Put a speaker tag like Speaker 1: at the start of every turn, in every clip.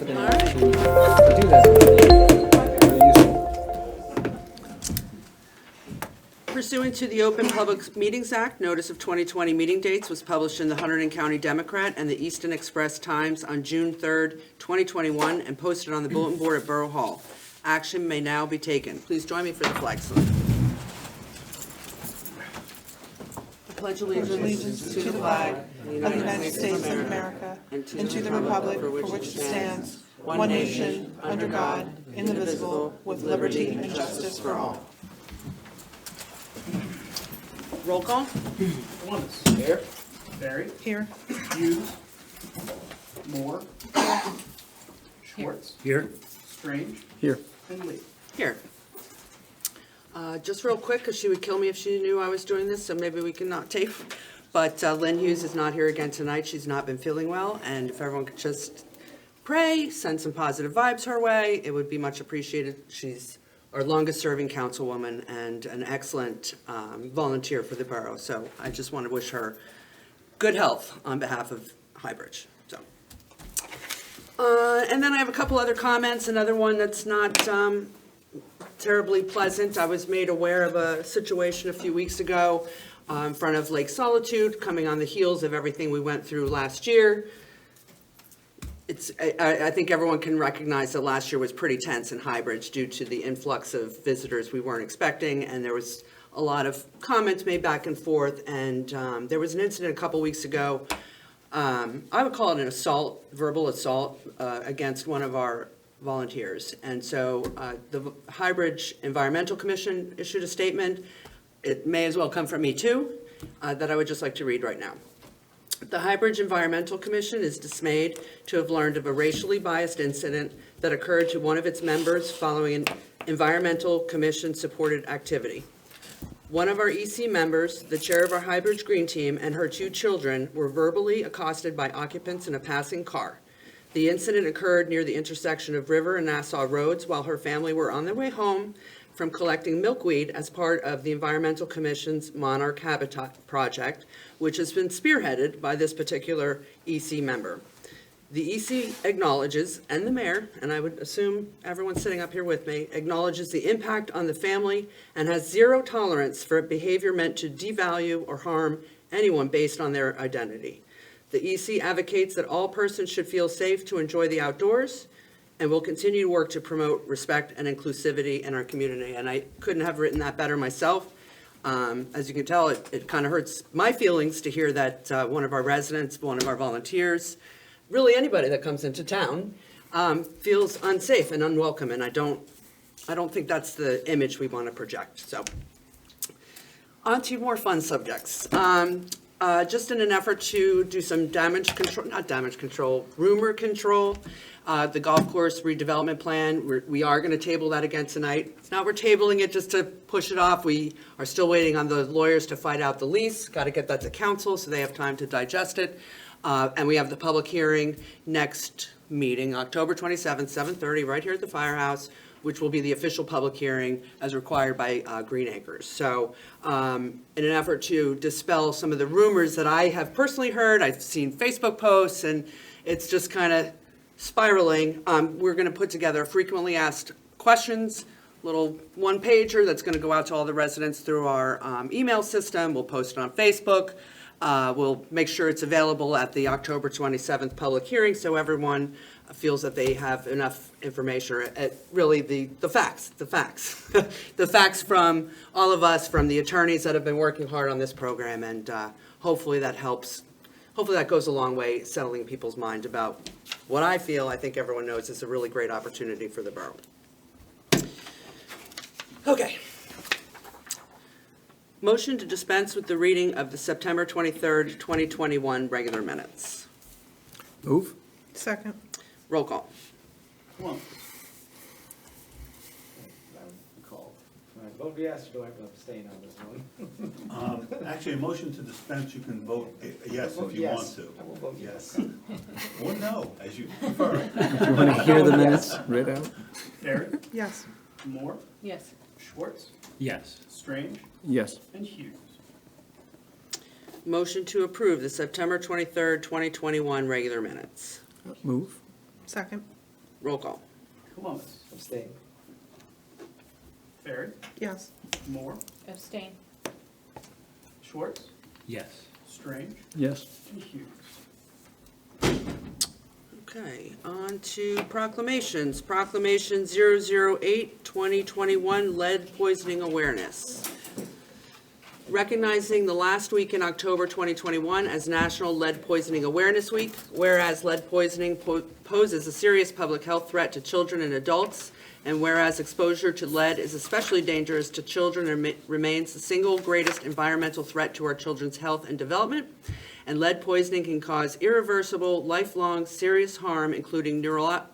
Speaker 1: confident enough to do that. Very useful.
Speaker 2: Pursuant to the Open Public Meetings Act, notice of 2020 meeting dates was published in the Hunterdon County Democrat and the Easton Express Times on June 3rd, 2021, and posted on the bulletin board at Borough Hall. Action may now be taken. Please join me for the flag salute. I pledge allegiance to the flag
Speaker 3: of the United States of America and to the republic for which it stands, one nation, under God, indivisible, with liberty and justice for all.
Speaker 2: Roll call.
Speaker 4: Once.
Speaker 1: Here.
Speaker 4: Barry.
Speaker 3: Here.
Speaker 4: Hughes. Moore. Schwartz.
Speaker 1: Here.
Speaker 4: Strange.
Speaker 1: Here.
Speaker 4: And Lee.
Speaker 2: Here. Just real quick, because she would kill me if she knew I was doing this, so maybe we can not tape. But Lynn Hughes is not here again tonight. She's not been feeling well, and if everyone could just pray, send some positive vibes her way, it would be much appreciated. She's our longest-serving councilwoman and an excellent volunteer for the borough. So I just want to wish her good health on behalf of Highbridge. So, and then I have a couple other comments. Another one that's not terribly pleasant. I was made aware of a situation a few weeks ago in front of Lake Solitude, coming on the heels of everything we went through last year. I think everyone can recognize that last year was pretty tense in Highbridge due to the influx of visitors we weren't expecting, and there was a lot of comments made back and forth, and there was an incident a couple weeks ago. I would call it an assault, verbal assault against one of our volunteers. And so the Highbridge Environmental Commission issued a statement. It may as well come from me too, that I would just like to read right now. The Highbridge Environmental Commission is dismayed to have learned of a racially biased incident that occurred to one of its members following an Environmental Commission-supported activity. One of our EC members, the chair of our Highbridge Green Team, and her 2 children were verbally accosted by occupants in a passing car. The incident occurred near the intersection of River and Nassau Roads while her family were on their way home from collecting milkweed as part of the Environmental Commission's Monarch Habitat Project, which has been spearheaded by this particular EC member. The EC acknowledges, and the mayor, and I would assume everyone sitting up here with me, acknowledges the impact on the family and has zero tolerance for behavior meant to devalue or harm anyone based on their identity. The EC advocates that all persons should feel safe to enjoy the outdoors and will continue to work to promote respect and inclusivity in our community. And I couldn't have written that better myself. As you can tell, it kind of hurts my feelings to hear that one of our residents, one of our volunteers, really anybody that comes into town, feels unsafe and unwelcome. And I don't think that's the image we want to project. So, on to more fun subjects. Just in an effort to do some rumor control, the golf course redevelopment plan, we are going to table that again tonight. Now we're tabling it just to push it off. We are still waiting on the lawyers to fight out the lease. Got to get that to council so they have time to digest it. And we have the public hearing next meeting, October 27th, 7:30, right here at the firehouse, which will be the official public hearing as required by Green Acres. So in an effort to dispel some of the rumors that I have personally heard, I've seen Facebook posts, and it's just kind of spiraling, we're going to put together frequently asked questions, little one-pager that's going to go out to all the residents through our email system. We'll post it on Facebook. We'll make sure it's available at the October 27th public hearing so everyone feels that they have enough information, or really the facts, the facts from all of us, from the attorneys that have been working hard on this program, and hopefully that helps. Hopefully that goes a long way settling people's mind about what I think everyone knows is a really great opportunity for the borough. Okay. Motion to dispense with the reading of the September 23rd, 2021 regular minutes.
Speaker 1: Move.
Speaker 3: Second.
Speaker 2: Roll call.
Speaker 4: Once.
Speaker 5: Call. Can I vote yes, or do I have to abstain on this one?
Speaker 6: Actually, a motion to dispense, you can vote yes if you want to.
Speaker 5: I will vote yes.
Speaker 6: Or no, as you prefer.
Speaker 1: Do you want to hear the minutes read out?
Speaker 4: Barry.
Speaker 3: Yes.
Speaker 4: Moore.
Speaker 7: Yes.
Speaker 4: Schwartz.
Speaker 1: Yes.
Speaker 4: Strange.
Speaker 1: Yes.
Speaker 4: And Hughes.
Speaker 2: Motion to approve the September 23rd, 2021 regular minutes.
Speaker 1: Move.
Speaker 3: Second.
Speaker 2: Roll call.
Speaker 4: Columbus.
Speaker 1: Abstain.
Speaker 4: Barry.
Speaker 3: Yes.
Speaker 4: Moore.
Speaker 7: Abstain.
Speaker 4: Schwartz.
Speaker 5: Yes.
Speaker 4: Strange.
Speaker 5: Yes.
Speaker 4: And Hughes.
Speaker 2: Okay, on to proclamations. Proclamation 008-2021, lead poisoning awareness. Recognizing the last week in October 2021 as National Lead Poisoning Awareness Week, whereas lead poisoning poses a serious public health threat to children and adults, and whereas exposure to lead is especially dangerous to children and remains the single greatest environmental threat to our children's health and development, and lead poisoning can cause irreversible, lifelong, serious harm, including
Speaker 5: Neurological.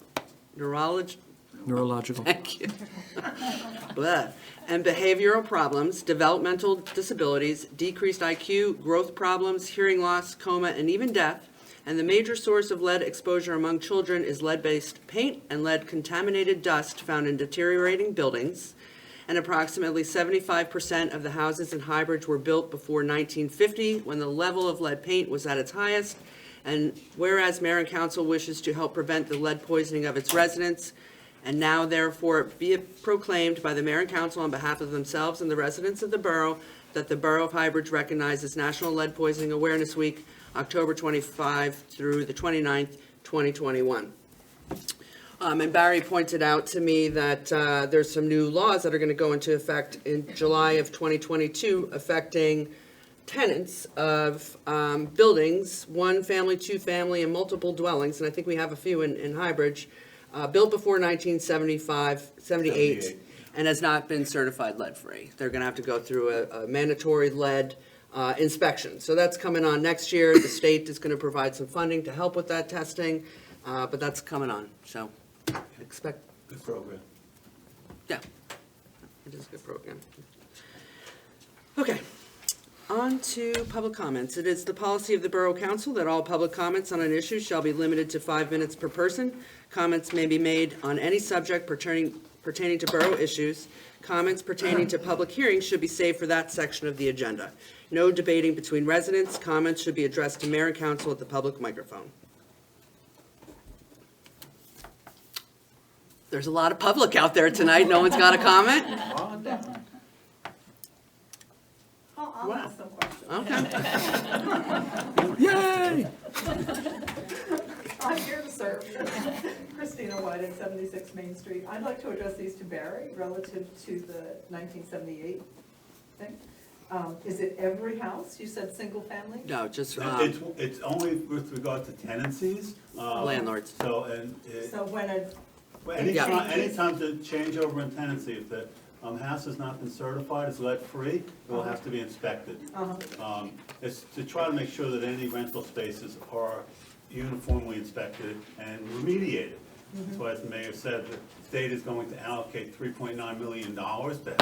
Speaker 2: Thank you. Blah. And behavioral problems, developmental disabilities, decreased IQ, growth problems, hearing loss, coma, and even death. And the major source of lead exposure among children is lead-based paint and lead-contaminated dust found in deteriorating buildings. And approximately 75% of the houses in Highbridge were built before 1950, when the level of lead paint was at its highest. And whereas Mayor and Council wishes to help prevent the lead poisoning of its residents, and now therefore be it proclaimed by the Mayor and Council on behalf of themselves and the residents of the borough that the Borough of Highbridge recognizes National Lead Poisoning Awareness Week, October 25 through the 29th, 2021. And Barry pointed out to me that there's some new laws that are going to go into effect in July of 2022 affecting tenants of buildings, one family, two family, and multiple dwellings, and I think we have a few in Highbridge, built before 1975, 78, and has not been certified lead-free. They're going to have to go through a mandatory lead inspection. So that's coming on next year. The state is going to provide some funding to help with that testing, but that's coming on. So expect.
Speaker 6: Good program.
Speaker 2: Yeah, it is a good program. Okay. On to public comments. It is the policy of the Borough Council that all public comments on an issue shall be limited to 5 minutes per person. Comments may be made on any subject pertaining to borough issues. Comments pertaining to public hearings should be saved for that section of the agenda. No debating between residents. Comments should be addressed to Mayor and Council at the public microphone. There's a lot of public out there tonight. No one's got a comment?
Speaker 3: I'll ask some questions.
Speaker 2: Okay.
Speaker 5: Yay!
Speaker 3: I'm here to serve. Christina White at 76 Main Street. I'd like to address these to Barry relative to the 1978 thing. Is it every house? You said single family?
Speaker 2: No, just
Speaker 6: It's only with regard to tenancies.
Speaker 2: landlords.
Speaker 6: So, and
Speaker 3: So when a,
Speaker 6: anytime to change over in tenancy, if the house has not been certified as lead-free, it will have to be inspected. It's to try to make sure that any rental spaces are uniformly inspected and remediated. That's why, as the mayor said, the state is going to allocate $3.9 million to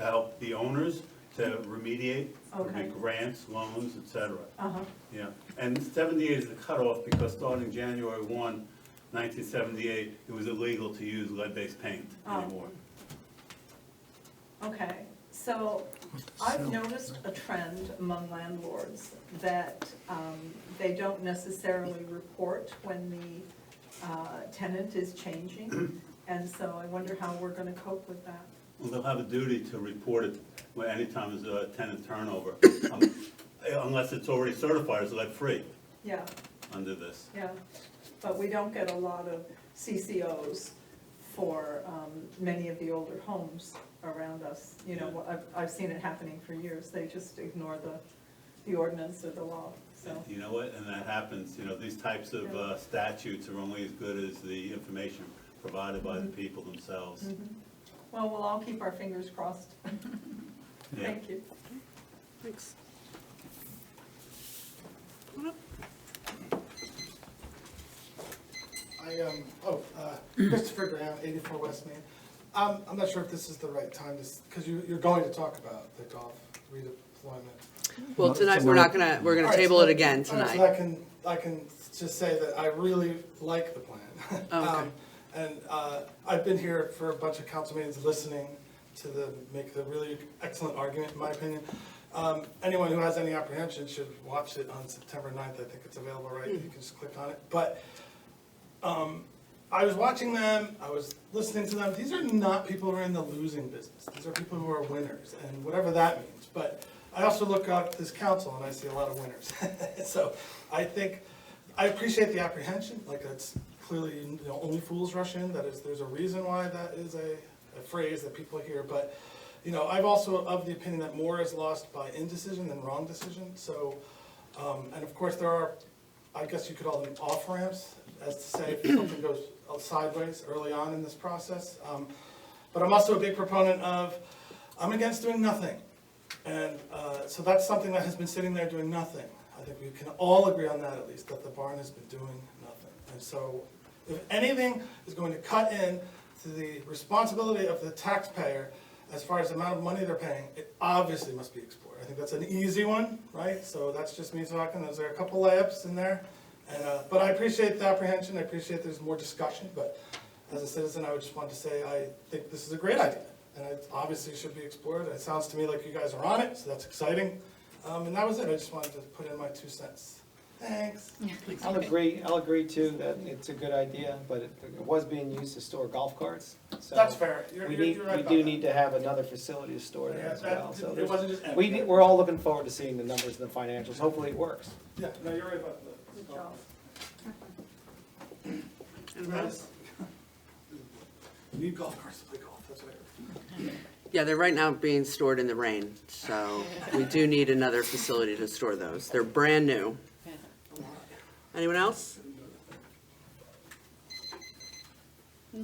Speaker 6: help the owners to remediate,
Speaker 3: Okay.
Speaker 6: grants, loans, et cetera. Yeah, and 78 is the cutoff because starting January 1, 1978, it was illegal to use lead-based paint anymore.
Speaker 3: okay, so I've noticed a trend among landlords that they don't necessarily report when the tenant is changing, and so I wonder how we're gonna cope with that.
Speaker 6: Well, they'll have a duty to report it when anytime there's a tenant turnover, unless it's already certified as lead-free
Speaker 3: Yeah,
Speaker 6: under this.
Speaker 3: yeah, but we don't get a lot of CCOs for many of the older homes around us. You know, I've seen it happening for years. They just ignore the ordinance or the law, so.
Speaker 6: You know what, and that happens, these types of statutes are only as good as the information provided by the people themselves.
Speaker 3: Well, we'll all keep our fingers crossed.
Speaker 6: Yeah.
Speaker 3: Thank you.
Speaker 2: Thanks.
Speaker 8: Christopher Graham, 84 West Main. I'm not sure if this is the right time, because you're going to talk about the golf redeployment.
Speaker 2: Well, tonight, we're gonna
Speaker 8: All right,
Speaker 2: table
Speaker 8: so-
Speaker 2: it again
Speaker 8: all right,
Speaker 2: tonight.
Speaker 8: So I can just say that I really like the plan.
Speaker 2: Oh, okay.
Speaker 8: And I've been here for a bunch of council meetings listening to make the really excellent argument, in my opinion. Anyone who has any apprehension should watch it on September 9th. I think it's available, right? You can just click on it. But I I was watching them, I was listening to them. These are not people who are in the losing business. These are people who are winners, and whatever that means. But I also look at this council and I see a lot of winners. So I think, I appreciate the apprehension, like it's clearly, only fools rush in. That is, there's a reason why that is a phrase that people hear. But, I'm also of the opinion that more is lost by indecision than wrong decision. So, and of course there are, I guess you could call them off-ramps, as to say if something goes sideways early on in this process. But I'm also a big proponent of, I'm against doing nothing. And so that's something that has been sitting there doing nothing. I think we can all agree on that, at least, that the barn has been doing nothing. And so if anything is going to cut in to the responsibility of the taxpayer as far as the amount of money they're paying, it obviously must be explored. I think that's an easy one, right? So that's just me talking. There's a couple layups in there. And, but I appreciate the apprehension. I appreciate there's more discussion. But as a citizen, I would just want to say I think this is a great idea. And it obviously should be explored. It sounds to me like you guys are on it, so that's exciting. And that was it. I just wanted to put in my 2 cents. Thanks.
Speaker 1: I'll agree too that it's a good idea, but it was being used to store golf carts. So
Speaker 8: That's fair.
Speaker 1: We
Speaker 8: You're
Speaker 1: need,
Speaker 8: right
Speaker 1: we
Speaker 8: about
Speaker 1: do
Speaker 8: that.
Speaker 1: need to have another facility to store there
Speaker 8: Yeah,
Speaker 1: as well. So
Speaker 8: it wasn't just empty.
Speaker 1: we're all looking forward to seeing the numbers and the financials. Hopefully it works.
Speaker 8: Yeah, no, you're right about that.
Speaker 3: Good job.
Speaker 8: Yes. You need golf carts to play golf, that's what I heard.
Speaker 2: Yeah, they're right now being stored in the rain, so we do need another facility to store those. They're brand new. Anyone else?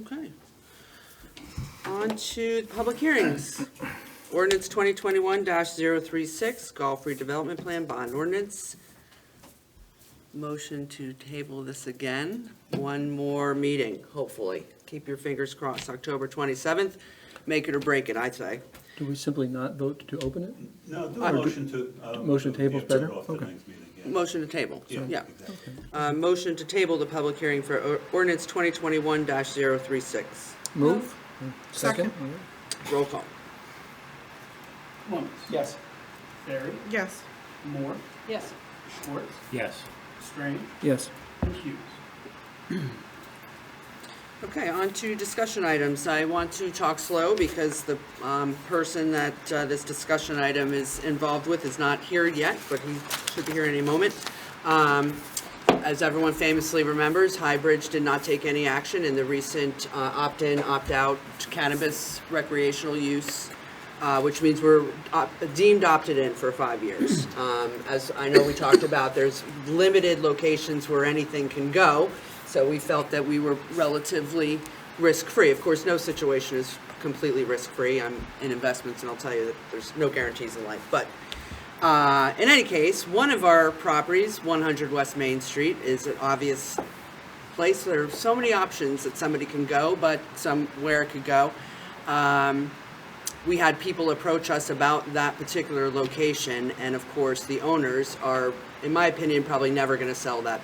Speaker 2: Okay. On to the public hearings. Ordinance 2021-036, Golf Redevelopment Plan, Bond Ordinance. Motion to table this again. One more meeting, hopefully. Keep your fingers crossed. October 27th. Make it or break it, I'd say.
Speaker 7: Do we simply not vote to open it?
Speaker 6: No, do a motion to.
Speaker 7: Motion to table is better?
Speaker 6: Off the
Speaker 7: Okay.
Speaker 6: next meeting, yeah.
Speaker 2: Motion to table,
Speaker 6: Yeah,
Speaker 2: yeah.
Speaker 6: exactly.
Speaker 2: Motion to table the public hearing for ordinance 2021-036.
Speaker 7: Move. Second?
Speaker 2: Roll call.
Speaker 4: Loomis.
Speaker 1: Yes.
Speaker 4: Barry.
Speaker 3: Yes.
Speaker 4: Moore.
Speaker 3: Yes.
Speaker 4: Schwartz.
Speaker 5: Yes.
Speaker 4: Strange.
Speaker 7: Yes.
Speaker 4: And Hughes.
Speaker 2: Okay, on to discussion items. I want to talk slow because the person that this discussion item is involved with is not here yet, but he should be here in any moment. As everyone famously remembers, Highbridge did not take any action in the recent opt-in, opt-out cannabis recreational use, which means we're deemed opted in for 5 years. As I know we talked about, there's limited locations where anything can go. So we felt that we were relatively risk-free. Of course, no situation is completely risk-free. I'm in investments, and I'll tell you that there's no guarantees in life. But in any case, one of our properties, 100 West Main Street, is an obvious place. There are so many options that somebody can go, but somewhere it could go. We had people approach us about that particular location, and of course, the owners are, in my opinion, probably never going to sell that.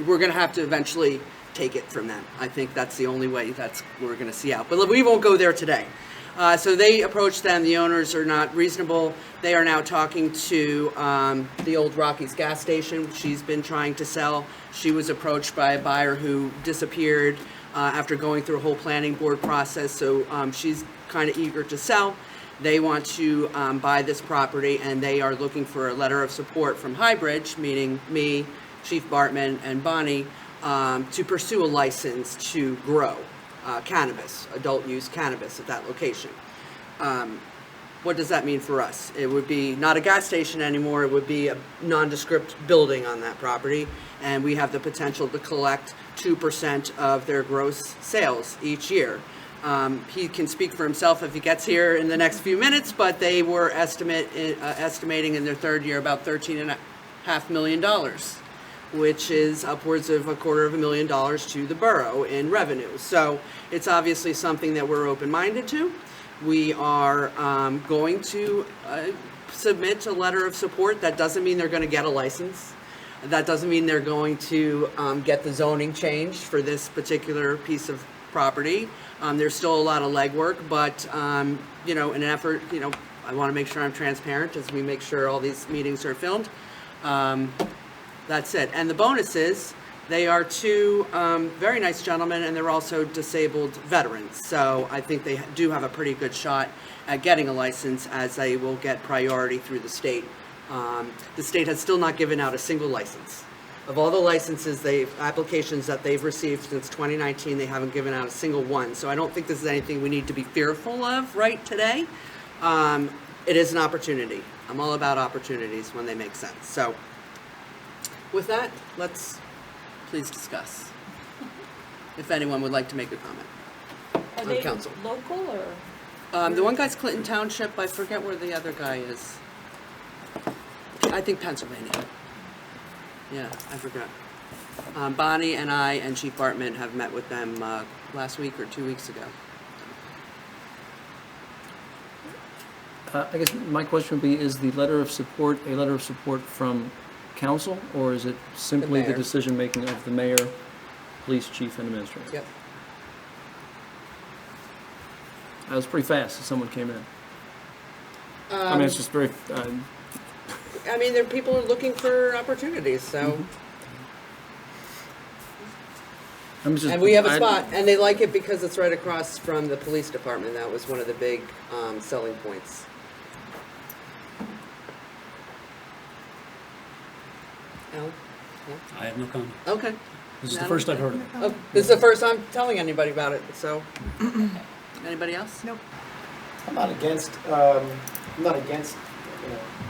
Speaker 2: We're going to have to eventually take it from them. I think that's the only way we're going to see out. But we won't go there today. So they approached them. The owners are not reasonable. They are now talking to the old Rocky's gas station. She's been trying to sell. She was approached by a buyer who disappeared after going through a whole planning board process. So she's kind of eager to sell. They want to buy this property, and they are looking for a letter of support from Highbridge, meaning me, Chief Bartman, and Bonnie, to pursue a license to grow cannabis, adult use cannabis at that location. What does that mean for us? It would be not a gas station anymore, it would be a nondescript building on that property, and we have the potential to collect 2% of their gross sales each year. He can speak for himself if he gets here in the next few minutes, but they were estimating in their third year about $13.5 million. Which is upwards of $250,000 to the borough in revenue. So it's obviously something that we're open-minded to. We are going to submit a letter of support. That doesn't mean they're going to get a license. That doesn't mean they're going to get the zoning changed for this particular piece of property. There's still a lot of legwork, but in an effort, I want to make sure I'm transparent as we make sure all these meetings are filmed. That's it. And the bonus is, They are two very nice gentlemen, and they're also disabled veterans. So I think they do have a pretty good shot at getting a license, as they will get priority through the state. The state has still not given out a single license. Of all the licenses, applications that they've received since 2019, they haven't given out a single one. So I don't think this is anything we need to be fearful of right today. It is an opportunity. I'm all about opportunities when they make sense. So with that, let's please discuss. If anyone would like to make a comment.
Speaker 9: Are
Speaker 2: On
Speaker 9: they
Speaker 2: council.
Speaker 9: local or?
Speaker 2: The one guy's Clinton Township. I forget where the other guy is. I think Pennsylvania. Yeah, I forgot. Bonnie and I and Chief Bartman have met with them last week or 2 weeks ago.
Speaker 7: I guess my question would be, is the letter of support a letter of support from council, or is it simply the
Speaker 2: mayor.
Speaker 7: decision-making of the mayor, police chief, and administrator?
Speaker 2: Yep.
Speaker 7: That was pretty fast as someone came in. I mean, it's just very,
Speaker 2: I mean, there people are looking for opportunities, so.
Speaker 7: I'm just.
Speaker 2: And we have a
Speaker 7: I-
Speaker 2: spot, and they like it because it's right across from the police department. That was one of the big selling points. Al?
Speaker 10: I have no comment.
Speaker 2: Okay.
Speaker 10: This is the
Speaker 2: Natalie?
Speaker 10: first I've heard of it.
Speaker 2: Oh, this is the first time telling anybody about it, so. Anybody else?
Speaker 3: Nope.
Speaker 1: I'm not against, you know,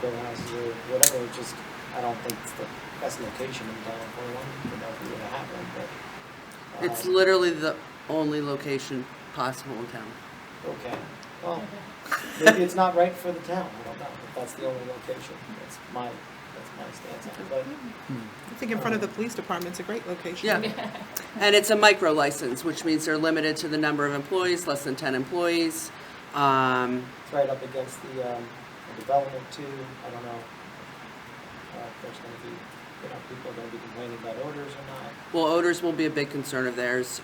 Speaker 1: grow houses or whatever, it's just, I don't think it's the best location in town for one, you know, if you were to have one, but.
Speaker 2: It's literally the only location possible in town.
Speaker 1: Okay, well, maybe it's not right for the town, I don't know, if that's the only location, that's my stance on it, but.
Speaker 11: I think in front of the police department's a great location.
Speaker 2: Yeah. And it's a micro license, which means they're limited to the number of employees, less than 10 employees.
Speaker 1: It's right up against the development too, I don't know. If there's gonna be, you know, people are gonna be complaining about odors or not.
Speaker 2: Well, odors will be a big concern of theirs,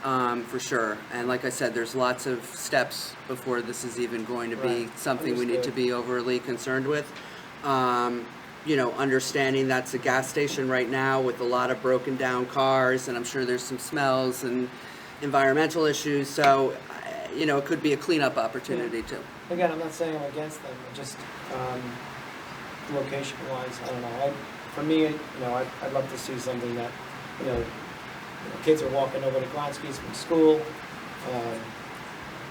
Speaker 2: for sure. And like I said, there's lots of steps before this is even going to be
Speaker 1: Right.
Speaker 2: something we need to
Speaker 1: Understood.
Speaker 2: be overly concerned with. You know, understanding that's a gas station right now with a lot of broken down cars, and I'm sure there's some smells and environmental issues, so, you know, it could be a cleanup opportunity too.
Speaker 1: Again, I'm not saying I'm against them, just, location wise, I don't know, for me, you know, I'd love to see something that, you know, kids are walking over to Gronski's from school,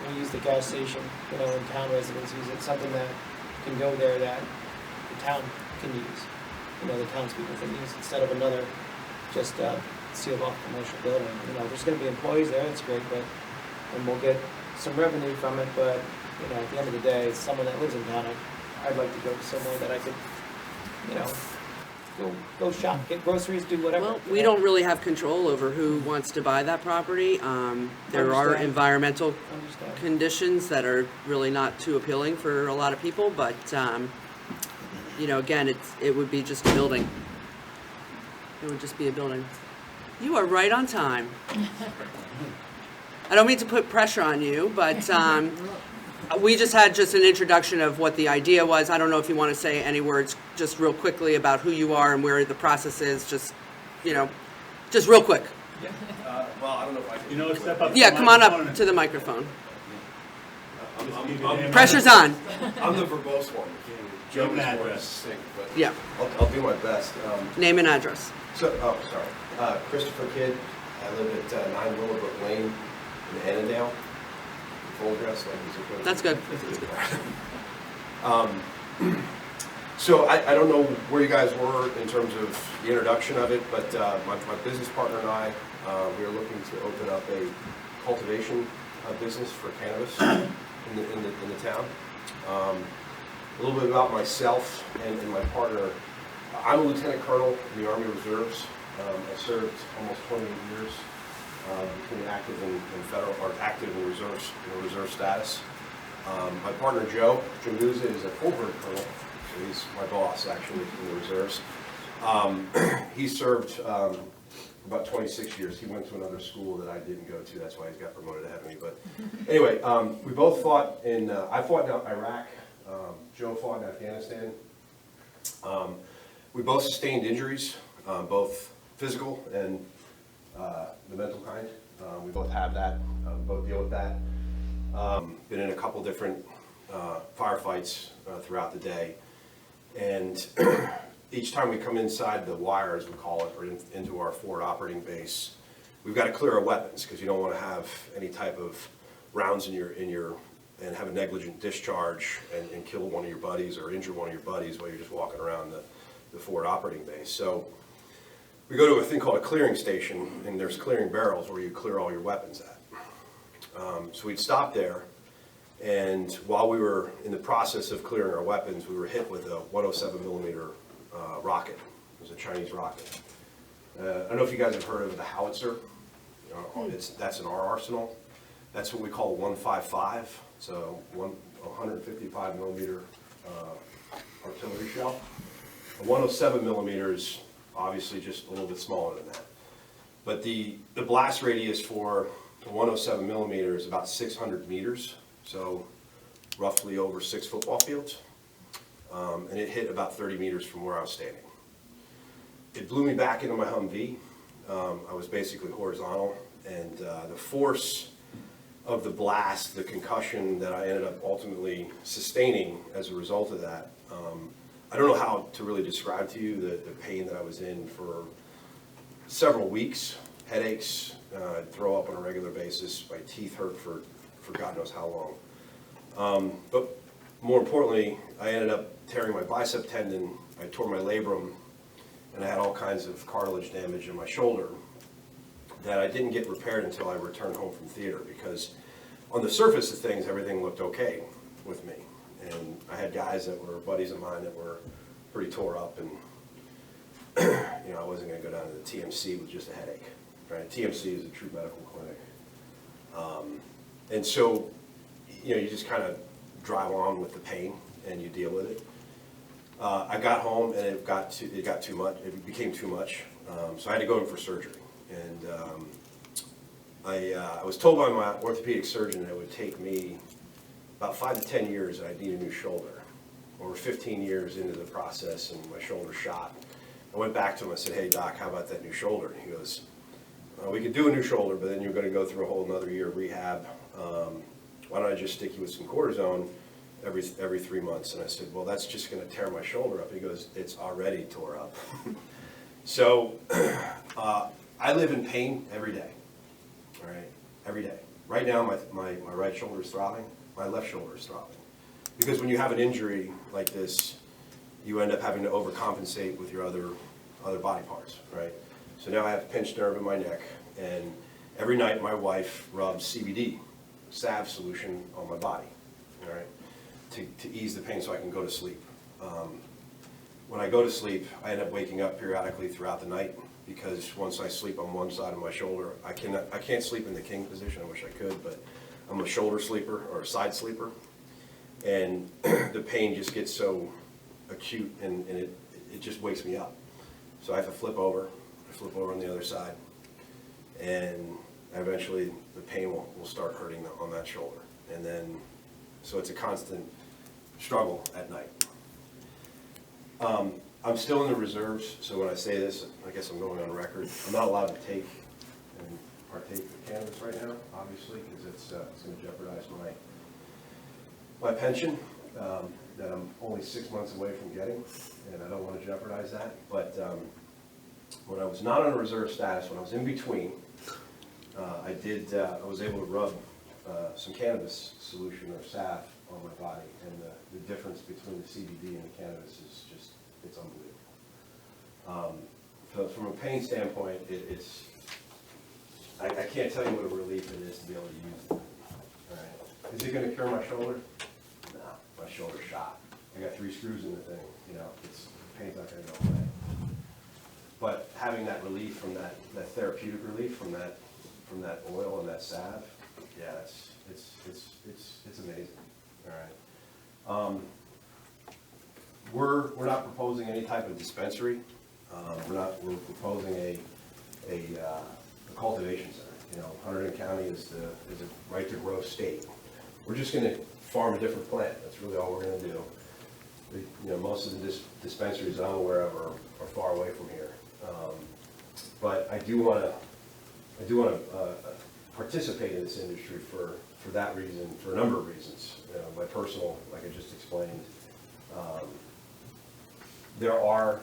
Speaker 1: we use the gas station, you know, and town residents use it, something that can go there that the town can use, you know, the townspeople can use, instead of another just sealed off commercial building. You know, there's gonna be employees there, that's great, but, and we'll get some revenue from it, but, you know, at the end of the day, as someone that lives in town, I'd like to go somewhere that I could, you know, go shop, get groceries, do whatever.
Speaker 2: Well,
Speaker 1: you
Speaker 2: we
Speaker 1: know.
Speaker 2: don't really have control over who wants to buy that property. There are
Speaker 1: Understand.
Speaker 2: environmental
Speaker 1: Understand.
Speaker 2: conditions that are really not too appealing for a lot of people, but, you know, again, it would be just a building. It would just be a building. You are right on time. I don't mean to put pressure on you, but we just had an introduction of what the idea was. I don't know if you want to say any words just real quickly about who you are and where the process is, just, you know, just real quick.
Speaker 12: Well, I don't know if I can.
Speaker 6: You know, step up. to
Speaker 2: Yeah,
Speaker 6: the
Speaker 2: come on
Speaker 6: microphone
Speaker 2: up to the microphone.
Speaker 12: I'm
Speaker 2: Pressure's on.
Speaker 12: the verbose one.
Speaker 6: Name and
Speaker 12: Joe is more
Speaker 6: address.
Speaker 12: succinct, but
Speaker 2: Yeah,
Speaker 12: I'll do my best.
Speaker 2: name and address.
Speaker 12: Sorry. Christopher Kidd. I live at 9 Willowbrook Lane in Annandale. Full address, like, is it?
Speaker 2: That's good.
Speaker 12: So I don't know where you guys were in terms of the introduction of it, but my business partner and I, we are looking to open up a cultivation business for cannabis in the town. A little bit about myself and my partner. I'm a lieutenant colonel in the Army Reserves. I served almost 28 years between active and federal, or active and reserves, reserve status. My partner Joe Musa is a full-bird colonel, so he's my boss actually in the reserves. He served about 26 years. He went to another school that I didn't go to. That's why he's got promoted ahead of me. But anyway, we both fought in. I fought in Iraq. Joe fought in Afghanistan. We both sustained injuries, both physical and the mental kind. We both have that, both deal with that. Been in a couple different firefights throughout the day, and each time we come inside the wire, as we call it, or into our forward operating base, we've got to clear our weapons because you don't want to have any type of rounds in your and have a negligent discharge and kill one of your buddies or injure one of your buddies while you're just walking around the forward operating base. So we go to a thing called a clearing station, and there's clearing barrels where you clear all your weapons at. So we'd stop there, and while we were in the process of clearing our weapons, we were hit with a 107 millimeter rocket. It was a Chinese rocket. I don't know if you guys have heard of the howitzer. That's in our arsenal. That's what we call a 155. So 155 millimeter artillery shell. A 107 millimeter is obviously just a little bit smaller than that. But the blast radius for the 107 millimeter is about 600 meters, so roughly over 6 football fields. And it hit about 30 meters from where I was standing. It blew me back into my Humvee. I was basically horizontal, and the force of the blast, the concussion that I ended up ultimately sustaining as a result of that, I don't know how to really describe to you the pain that I was in for several weeks. Headaches, I'd throw up on a regular basis, my teeth hurt for God knows how long. But more importantly, I ended up tearing my bicep tendon, I tore my labrum, and I had all kinds of cartilage damage in my shoulder that I didn't get repaired until I returned home from theater, because on the surface of things, everything looked okay with me. And I had guys that were buddies of mine that were pretty tore up, and I wasn't going to go down to the TMC with just a headache. Right? TMC is a true medical clinic. And so, you just kind of drive on with the pain and you deal with it. I got home and it got too much. It became too much. So I had to go in for surgery. And I was told by my orthopedic surgeon that it would take me about 5 to 10 years and I'd need a new shoulder. Over 15 years into the process, and my shoulder shot. I went back to him, I said, "Hey doc, how about that new shoulder?" And he goes, "We could do a new shoulder, but then you're going to go through a whole another year of rehab. Why don't I just stick you with some cortisone every 3 months?" And I said, "Well, that's just going to tear my shoulder up." He goes, "It's already tore up." So I live in pain every day, all right, every day. Right now, my right shoulder is throbbing, my left shoulder is throbbing. Because when you have an injury like this, you end up having to overcompensate with your other body parts, right? So now I have a pinched nerve in my neck, and every night my wife rubs CBD, salve solution, on my body, all right, to ease the pain so I can go to sleep. When I go to sleep, I end up waking up periodically throughout the night, because once I sleep on one side of my shoulder, I can't sleep in the king position. I wish I could, but I'm a shoulder sleeper or a side sleeper, and the pain just gets so acute, and it just wakes me up. So I have to flip over. I flip over on the other side, and eventually the pain will start hurting on that shoulder. And then, so it's a constant struggle at night. I'm still in the reserves, so when I say this, I guess I'm going on record. I'm not allowed to take and partake of cannabis right now, obviously, because it's going to jeopardize my pension that I'm only 6 months away from getting, and I don't want to jeopardize that. But when I was not on a reserve status, when I was in between, I was able to rub some cannabis solution or salve on my body, and the difference between the CBD and the cannabis is just, it's unbelievable. So from a pain standpoint, I can't tell you what a relief it is to be able to use it. All right. Is it going to cure my shoulder? No, my shoulder's shot. I got 3 screws in the thing. The pain's not going to go away. But having that relief from that therapeutic relief from that oil and that salve, yeah, it's amazing. All right. We're not proposing any type of dispensary. We're proposing a cultivation center. Hunterdon County is a right to grow state. We're just going to farm a different plant. That's really all we're going to do. Most of the dispensaries I'm aware of are far away from here. But I do want to I do want to participate in this industry for that reason, for a number of reasons. My personal, like I just explained, there are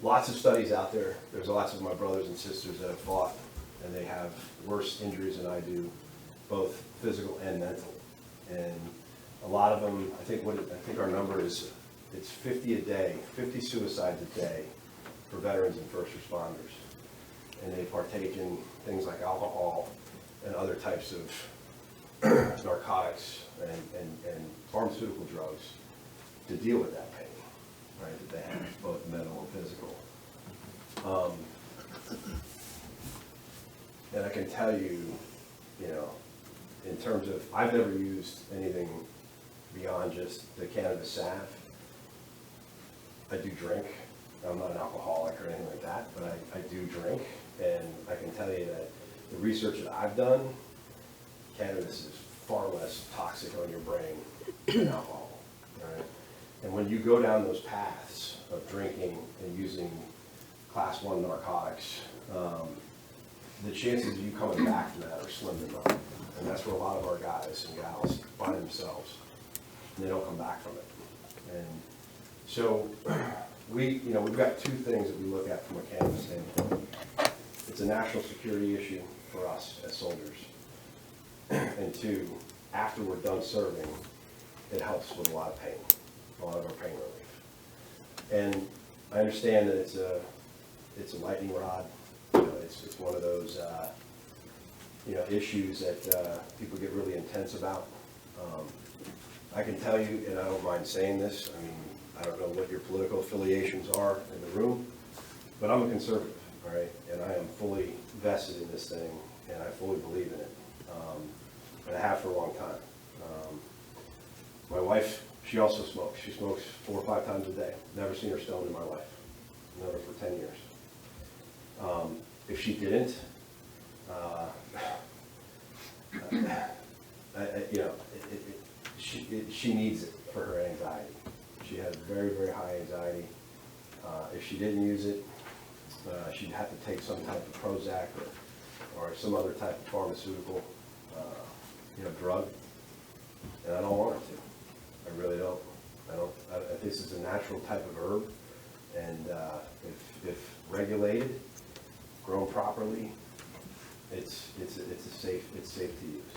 Speaker 12: lots of studies out there. There's lots of my brothers and sisters that have fought, and they have worse injuries than I do, both physical and mental. And a lot of them, I think our number is, it's 50 a day, 50 suicides a day for veterans and first responders. And they partake in things like alcohol and other types of narcotics and pharmaceutical drugs to deal with that pain, right, that they have, both mental and physical. And I can tell you, in terms of, I've never used anything beyond just the cannabis salve. I do drink. I'm not an alcoholic or anything like that, but I do drink. And I can tell you that the research that I've done, cannabis is far less toxic on your brain than alcohol, right? And when you go down those paths of drinking and using class 1 narcotics, the chances of you coming back from that are slim to none. And that's where a lot of our guys and gals find themselves, and they don't come back from it. And so we've got two things that we look at from a cannabis standpoint. It's a national security issue for us as soldiers. And two, after we're done serving, it helps with a lot of pain, a lot of our pain relief. And I understand that it's a lightning rod. It's one of those issues that people get really intense about. I can tell you, and I don't mind saying this, I mean, I don't know what your political affiliations are in the room, but I'm a conservative, all right? And I am fully vested in this thing, and I fully believe in it. And I have for a long time. My wife, she also smokes. She smokes 4 or 5 times a day. Never seen her stoned in my life. Known her for 10 years. If she didn't, she needs it for her anxiety. She has very, very high anxiety. If she didn't use it, she'd have to take some type of Prozac or some other type of pharmaceutical, drug. And I don't want her to. I really don't. This is a natural type of herb, and if regulated, grown properly, it's safe to use.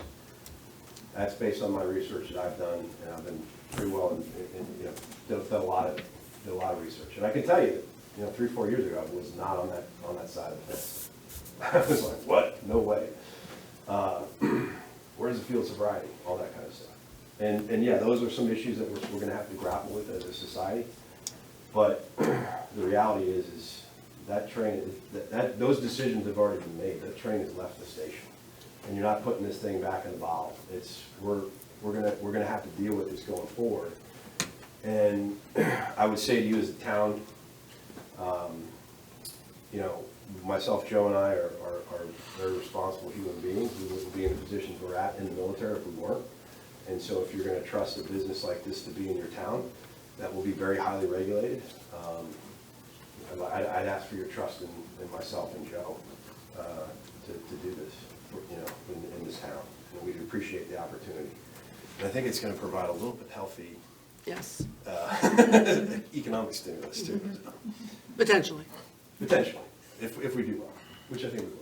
Speaker 12: That's based on my research that I've done, and I've been pretty well done a lot of research. And I can tell you that 3 or 4 years ago I was not on that side of the fence. I was like, what? No way. Where's the field sobriety? All that kind of stuff. And yeah, those are some issues that we're going to have to grapple with as a society. But the reality is that train, those decisions have already been made. That train has left the station, and you're not putting this thing back in the bottle. We're gonna have to deal with this going forward. And I would say to you as a town, myself, Joe, and I are very responsible human beings. We wouldn't be in the positions we're at in the military if we weren't. And so if you're going to trust a business like this to be in your town, that will be very highly regulated. I'd ask for your trust in myself and Joe to do this, in this town. And we'd appreciate the opportunity. And I think it's going to provide a little bit healthy
Speaker 2: Yes,
Speaker 12: economic stimulus too.
Speaker 2: potentially.
Speaker 12: Potentially, if we do well, which I think we will.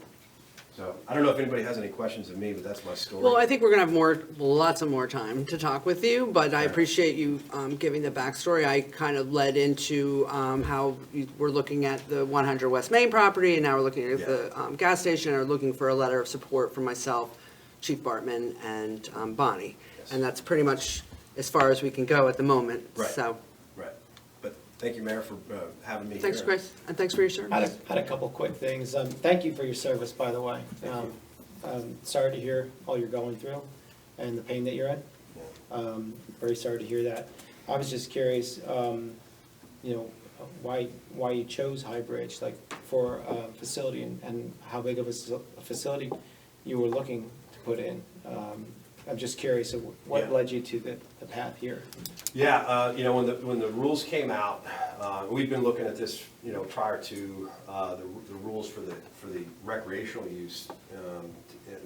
Speaker 12: So I don't know if anybody has any questions of me, but that's my story.
Speaker 2: Well, I think we're going to have lots of more time to talk with you, but I appreciate you giving the backstory. I kind of led into how we're looking at the 100 West Main property, and now we're looking at the gas station, and are looking for a letter of support from myself, Chief Bartman, and Bonnie.
Speaker 12: Yes.
Speaker 2: And that's pretty much as far as we can go at the moment.
Speaker 12: Right.
Speaker 2: So,
Speaker 12: Right. But thank you, Mayor, for having me here.
Speaker 2: thanks, Chris, and thanks for your service.
Speaker 1: Had a couple quick things. Thank you for your service, by the way. Sorry to hear all you're going through and the pain that you're in. Very sorry to hear that. I was just curious, why you chose High Bridge, like for a facility, and how big of a facility you were looking to put in. I'm just curious of what
Speaker 12: Yeah.
Speaker 1: led you to the path here.
Speaker 12: Yeah, you know, when the rules came out, we've been looking at this, you know, prior to the rules for the recreational use,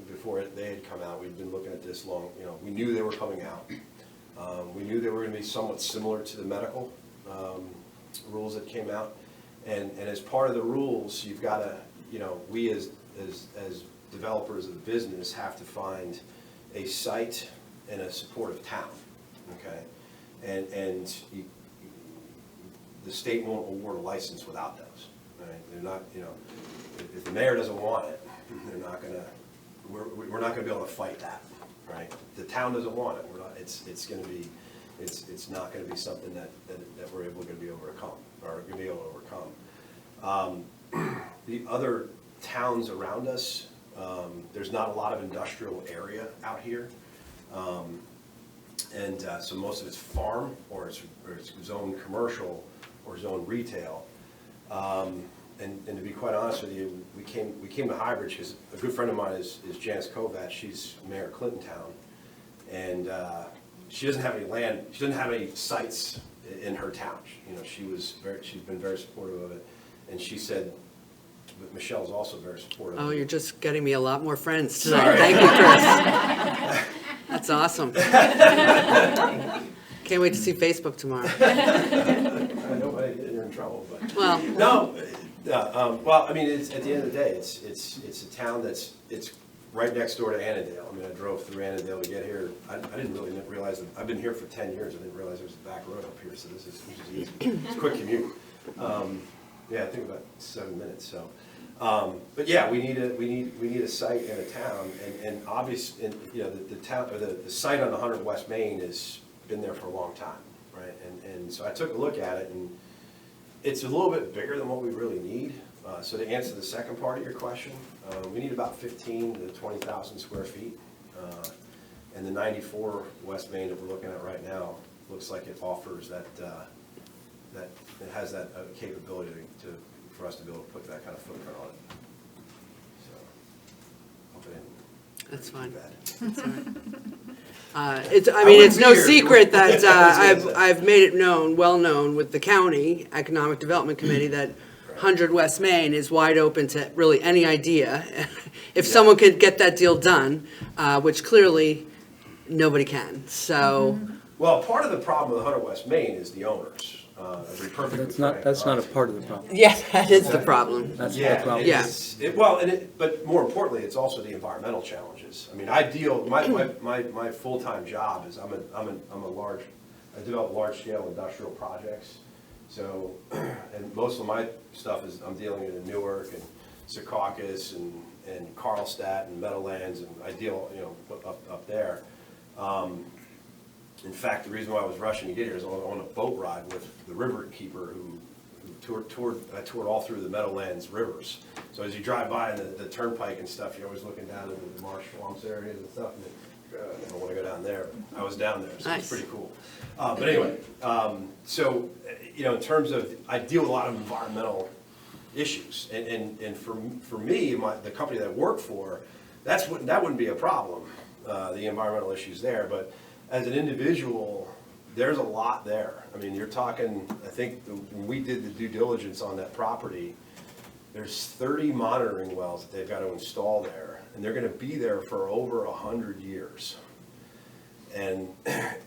Speaker 12: before they had come out, we'd been looking at this long, you know, we knew they were coming out. We knew they were gonna be somewhat similar to the medical rules that came out. And as part of the rules, you've gotta, you know, we as developers of business have to find a site and a supportive town, okay? And the state won't award a license without those, right? They're not, you know, if the mayor doesn't want it, they're not gonna, we're not gonna be able to fight that, right? The town doesn't want it, we're not, it's gonna be, it's not gonna be something that we're gonna be overcome, or gonna be able to overcome. The other towns around us, there's not a lot of industrial area out here. And so most of it's farm, or it's zoned commercial, or zoned retail. And to be quite honest with you, we came to Highbridge because a good friend of mine is Janice Kovac. She's mayor of Clintontown, and she doesn't have any land. She doesn't have any sites in her town. You know, she's been very supportive of it, and she said, but Michelle's also very supportive.
Speaker 2: Oh, you're just getting me a lot more friends tonight. Thank you, Chris. That's awesome. Can't wait to see Facebook tomorrow.
Speaker 12: I know you're in trouble, but.
Speaker 2: Well,
Speaker 12: No, well, I mean, it's, at the end of the day, it's a town it's right next door to Annandale. I mean, I drove through Annandale to get here. I didn't really realize that, I've been here for 10 years, I didn't realize there was a back road up here, so this is easy. It's a quick commute. Yeah, I think about 7 minutes, so. But yeah, we need a site and a town, and obviously, you know, the town, or the site on 100 West Main has been there for a long time, right? And so I took a look at it, and it's a little bit bigger than what we really need. So to answer the second part of your question, we need about 15 to 20,000 square feet. And the 94 West Main that we're looking at right now looks like it offers that it has that capability for us to be able to put that kind of footprint on it. So, hope it didn't.
Speaker 2: that's fine.
Speaker 12: Bad.
Speaker 2: I mean, it's no
Speaker 12: wouldn't be here.
Speaker 2: secret that
Speaker 12: I was gonna say.
Speaker 2: I've made it well known with the county Economic Development Committee that 100 West Main is wide open to really any idea. If someone could get that deal done, which clearly nobody can, so.
Speaker 12: Well, part of the problem with 100 West Main is the owners. To be perfectly frank.
Speaker 7: That's not a part of the problem.
Speaker 2: Yes, that is the problem.
Speaker 7: That's the
Speaker 12: Yeah,
Speaker 7: problem.
Speaker 2: Yeah.
Speaker 12: But more importantly, it's also the environmental challenges. I mean, my full-time job is I develop large-scale industrial projects. So, and most of my stuff is, I'm dealing in Newark and Secaucus and Carlstadt and Meadowlands, and I deal, you know, up there. In fact, the reason why I was rushing to get here is on a boat ride with the river keeper who I toured all through the Meadowlands rivers. So as you drive by the turnpike and stuff, you're always looking down into the marsh swamps areas and stuff, and I don't want to go down there. I was down there, so
Speaker 2: Nice.
Speaker 12: it's pretty cool. But anyway, so, you know, in terms of, I deal with a lot of environmental issues, and for me, the company that I work for, that wouldn't be a problem, the environmental issues there, but as an individual, there's a lot there. I mean, you're talking, I think when we did the due diligence on that property, there's 30 monitoring wells that they've got to install there, and they're gonna be there for over 100 years. And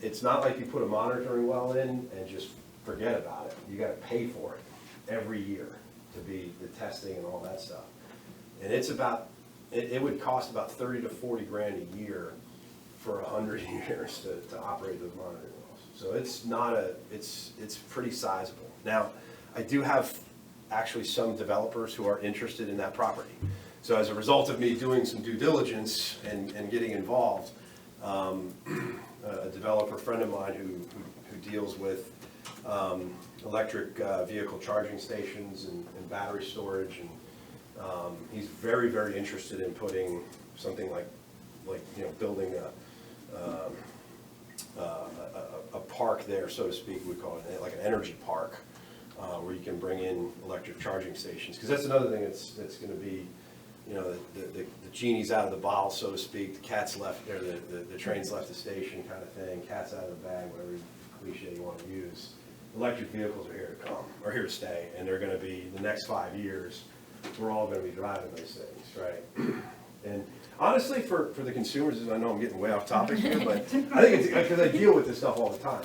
Speaker 12: it's not like you put a monitoring well in and just forget about it. You gotta pay for it every year to be the testing and all that stuff. And it's about, it would cost about 30 to 40 grand a year for 100 years to operate those monitoring wells. So it's pretty sizable. Now, I do have actually some developers who are interested in that property. So as a result of me doing some due diligence and getting involved, a developer friend of mine who deals with electric vehicle charging stations and battery storage, and he's very, very interested in putting something like you know, building a park there, so to speak. We call it like an energy park, where you can bring in electric charging stations. Because that's another thing that's going to be you know, the genie's out of the bottle, so to speak, the cat's left, or the train's left the station kind of thing, cat's out of the bag, whatever cliche you want to use. Electric vehicles are here to come, are here to stay, and they're gonna be, the next 5 years, we're all gonna be driving those things, right? And honestly, for the consumers, and I know I'm getting way off topic here, but I think it's, because I deal with this stuff all the time.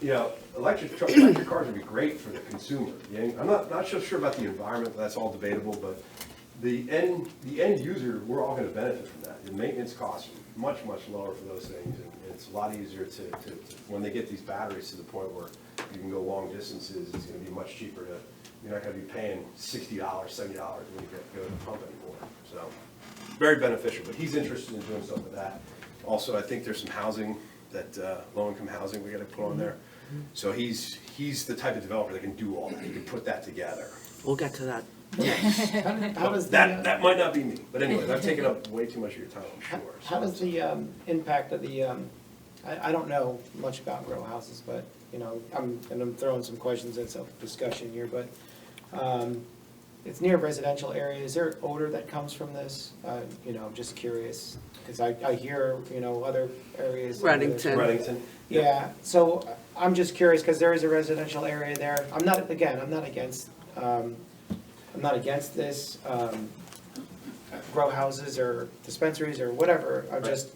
Speaker 12: You know, electric cars would be great for the consumer. I'm not so sure about the environment, that's all debatable, but the end user, we're all gonna benefit from that. The maintenance costs are much, much lower for those things, and it's a lot easier to when they get these batteries to the point where you can go long distances, it's gonna be much cheaper to, you're not gonna be paying $60, $70 when you go to the pump anymore, so. Very beneficial, but he's interested in doing something with that. Also, I think there's some housing that, low-income housing we gotta put on there. So he's the type of developer that can do all that, he can put that together.
Speaker 2: We'll get to that.
Speaker 1: How does the,
Speaker 12: That might not be me, but anyways, I've taken up way too much of your time, I'm sure.
Speaker 1: how does the impact of the, I don't know much about grow houses, but, you know, I'm throwing some questions at some discussion here, but it's near residential area. Is there odor that comes from this? You know, I'm just curious, because I hear, you know, other areas.
Speaker 2: Reddington.
Speaker 1: Yeah, so I'm just curious, because there is a residential area there. I'm not against this, grow houses or dispensaries or whatever. I'm just,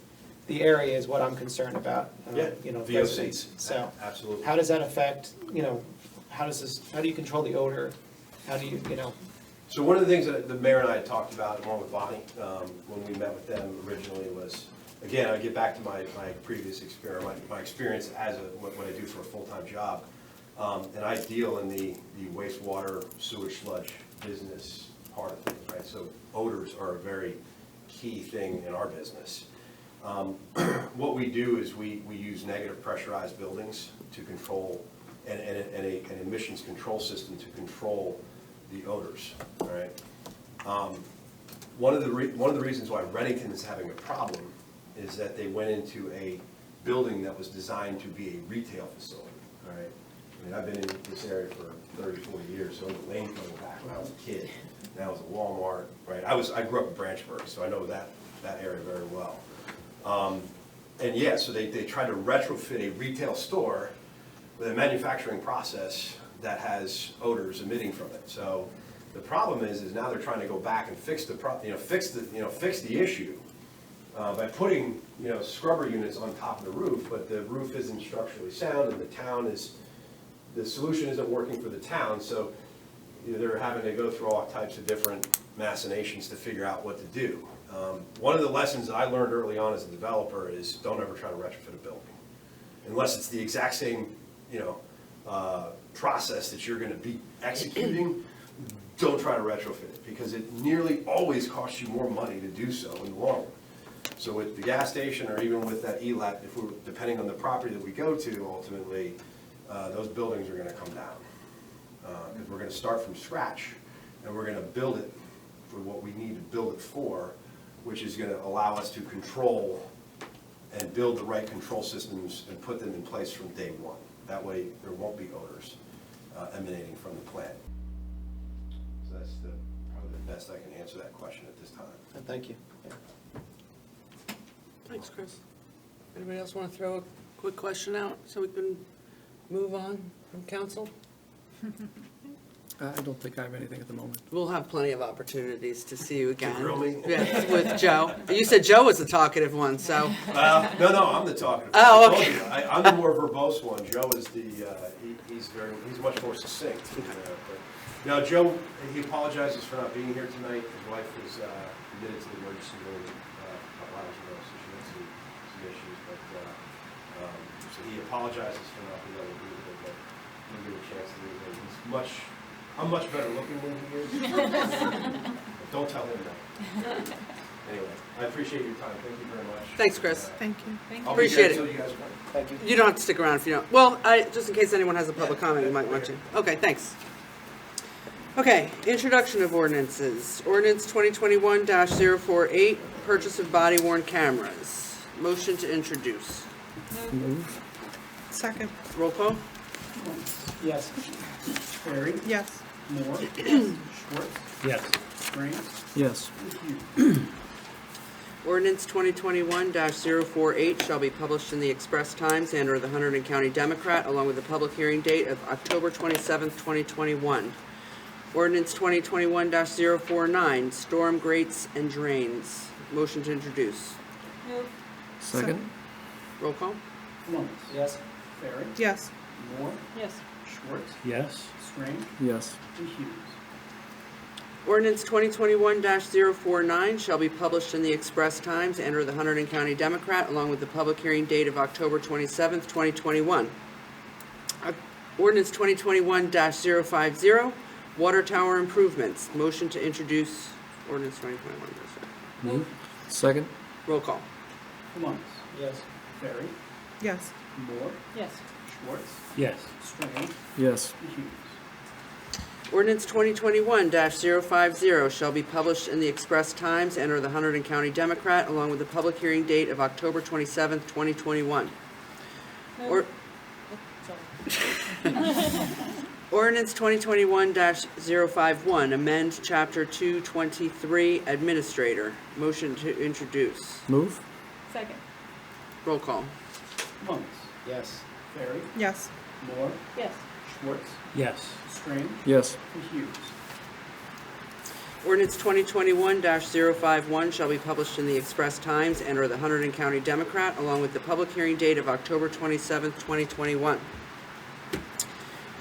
Speaker 1: the area is what I'm concerned about.
Speaker 12: Yeah,
Speaker 1: You know,
Speaker 12: VOCs.
Speaker 1: residents. So
Speaker 12: Absolutely.
Speaker 1: how does that affect, you know, how do you control the odor? How do you, you know?
Speaker 12: So one of the things that the mayor and I had talked about, along with Bonnie, when we met with them originally was, again, I get back to my previous experience, my experience as what I do for a full-time job. And I deal in the wastewater, sewage, sludge business part of things, right? So odors are a very key thing in our business. What we do is we use negative pressurized buildings to control, and an emissions control system to control the odors, all right? One of the reasons why Reddington is having a problem is that they went into a building that was designed to be a retail facility, all right? I mean, I've been in this area for 30, 40 years, so the lane coming back when I was a kid. Now it's a Walmart, right? I grew up in Branchburg, so I know that area very well. And yeah, so they tried to retrofit a retail store with a manufacturing process that has odors emitting from it. So the problem is now they're trying to go back and fix the issue by putting, scrubber units on top of the roof, but the roof isn't structurally sound, and the solution isn't working for the town, so they're having to go through all types of different machinations to figure out what to do. One of the lessons that I learned early on as a developer is don't ever try to retrofit a building. Unless it's the exact same, process that you're gonna be executing, don't try to retrofit it, because it nearly always costs you more money to do so in the long run. So with the gas station, or even with that ELAT, depending on the property that we go to, ultimately, those buildings are gonna come down. Because we're gonna start from scratch, and we're gonna build it for what we need to build it for, which is gonna allow us to control and build the right control systems and put them in place from day one. That way, there won't be odors emanating from the plant. So that's probably the best I can answer that question at this time.
Speaker 1: Thank you.
Speaker 2: Thanks, Chris. Anybody else want to throw a quick question out so we can move on from council?
Speaker 7: I don't think I have anything at the moment.
Speaker 2: We'll have plenty of opportunities to see you again.
Speaker 12: grill me?
Speaker 2: Yes, with Joe. You said Joe was the talkative one, so.
Speaker 12: No, I'm the talkative.
Speaker 2: Oh,
Speaker 12: I told
Speaker 2: okay.
Speaker 12: you, I'm the more verbose one. Joe is he's much more succinct. Now, Joe, he apologizes for not being here tonight. His wife was admitted to the emergency room a couple hours ago, so she had some issues, but, so he apologizes for not being able to be here, but didn't get a chance to do it. I'm much better looking than he is. Don't tell him that. Anyway, I appreciate your time. Thank you very much.
Speaker 2: Thanks, Chris.
Speaker 11: Thank you.
Speaker 12: I'll
Speaker 2: Appreciate
Speaker 12: be here
Speaker 2: it.
Speaker 12: until you guys come.
Speaker 1: Thank you.
Speaker 2: You don't have to stick around if you don't. Well, just in case anyone has a public comment, you might want to. Okay, thanks. Okay, introduction of ordinances. Ordinance 2021-048, purchase of body-worn cameras. Motion to introduce.
Speaker 7: Move.
Speaker 11: Second,
Speaker 2: Roll call?
Speaker 1: Yes.
Speaker 4: Barry,
Speaker 11: yes.
Speaker 4: Moore, Schwartz,
Speaker 7: Yes.
Speaker 4: Grant,
Speaker 7: Yes.
Speaker 4: and Hughes.
Speaker 2: Ordinance 2021-048 shall be published in the Express Times and/or the Hunterdon County Democrat, along with the public hearing date of October 27th, 2021. Ordinance 2021-049, storm grates and drains. Motion to introduce.
Speaker 3: Move.
Speaker 7: Second?
Speaker 2: Roll call?
Speaker 4: Columbus.
Speaker 1: Yes.
Speaker 4: Barry.
Speaker 11: Yes.
Speaker 4: Moore.
Speaker 3: Yes.
Speaker 4: Schwartz.
Speaker 5: Yes.
Speaker 4: Strange.
Speaker 7: Yes.
Speaker 4: And Hughes.
Speaker 2: Ordinance 2021-049 shall be published in the Express Times and/or the Hunterdon County Democrat, along with the public hearing date of October 27th, 2021. Ordinance 2021-050, water tower improvements. Motion to introduce ordinance 2021.
Speaker 7: Move. Second?
Speaker 2: Roll call.
Speaker 4: Columbus.
Speaker 1: Yes.
Speaker 4: Barry.
Speaker 11: Yes.
Speaker 3: Yes.
Speaker 4: Moore. Schwartz.
Speaker 5: Yes.
Speaker 4: Strange.
Speaker 7: Yes.
Speaker 4: And Hughes.
Speaker 2: Ordinance 2021-050 shall be published in the Express Times and/or the Hunterdon County Democrat, along with the public hearing date of October 27th, 2021. Or- Ordinance 2021-051, amend Chapter 223, Administrator. Motion to introduce.
Speaker 7: Move.
Speaker 3: Second.
Speaker 2: Roll call.
Speaker 4: Columbus.
Speaker 1: Yes.
Speaker 4: Barry.
Speaker 11: Yes.
Speaker 4: Moore.
Speaker 3: Yes.
Speaker 4: Schwartz.
Speaker 5: Yes.
Speaker 4: Strange.
Speaker 7: Yes.
Speaker 4: And Hughes.
Speaker 2: Ordinance 2021-051 shall be published in the Express Times and/or the Hunterdon County Democrat, along with the public hearing date of October 27th, 2021.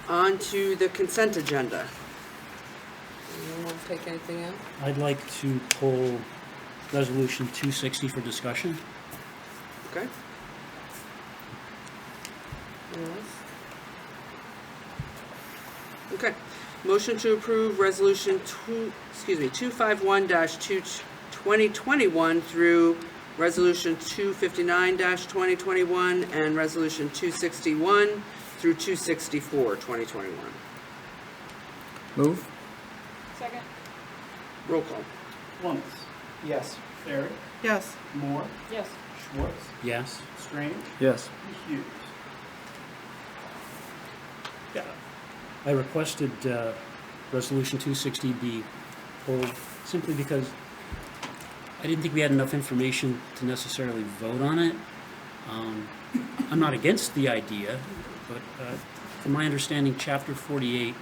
Speaker 2: On to the consent agenda. Anyone want to take anything out?
Speaker 5: I'd like to pull Resolution 260 for discussion.
Speaker 2: Okay. Anyone else? Okay. Motion to approve Resolution 251-2021 through Resolution 259-2021 and Resolution 261 through 264, 2021.
Speaker 7: Move.
Speaker 3: Second.
Speaker 2: Roll call.
Speaker 4: Columbus.
Speaker 1: Yes.
Speaker 4: Barry.
Speaker 11: Yes.
Speaker 4: Moore.
Speaker 3: Yes.
Speaker 4: Schwartz.
Speaker 5: Yes.
Speaker 4: Strange.
Speaker 7: Yes.
Speaker 4: And Hughes.
Speaker 5: Yeah. I requested Resolution 260 be pulled simply because I didn't think we had enough information to necessarily vote on it. I'm not against the idea, but from my understanding, Chapter 48,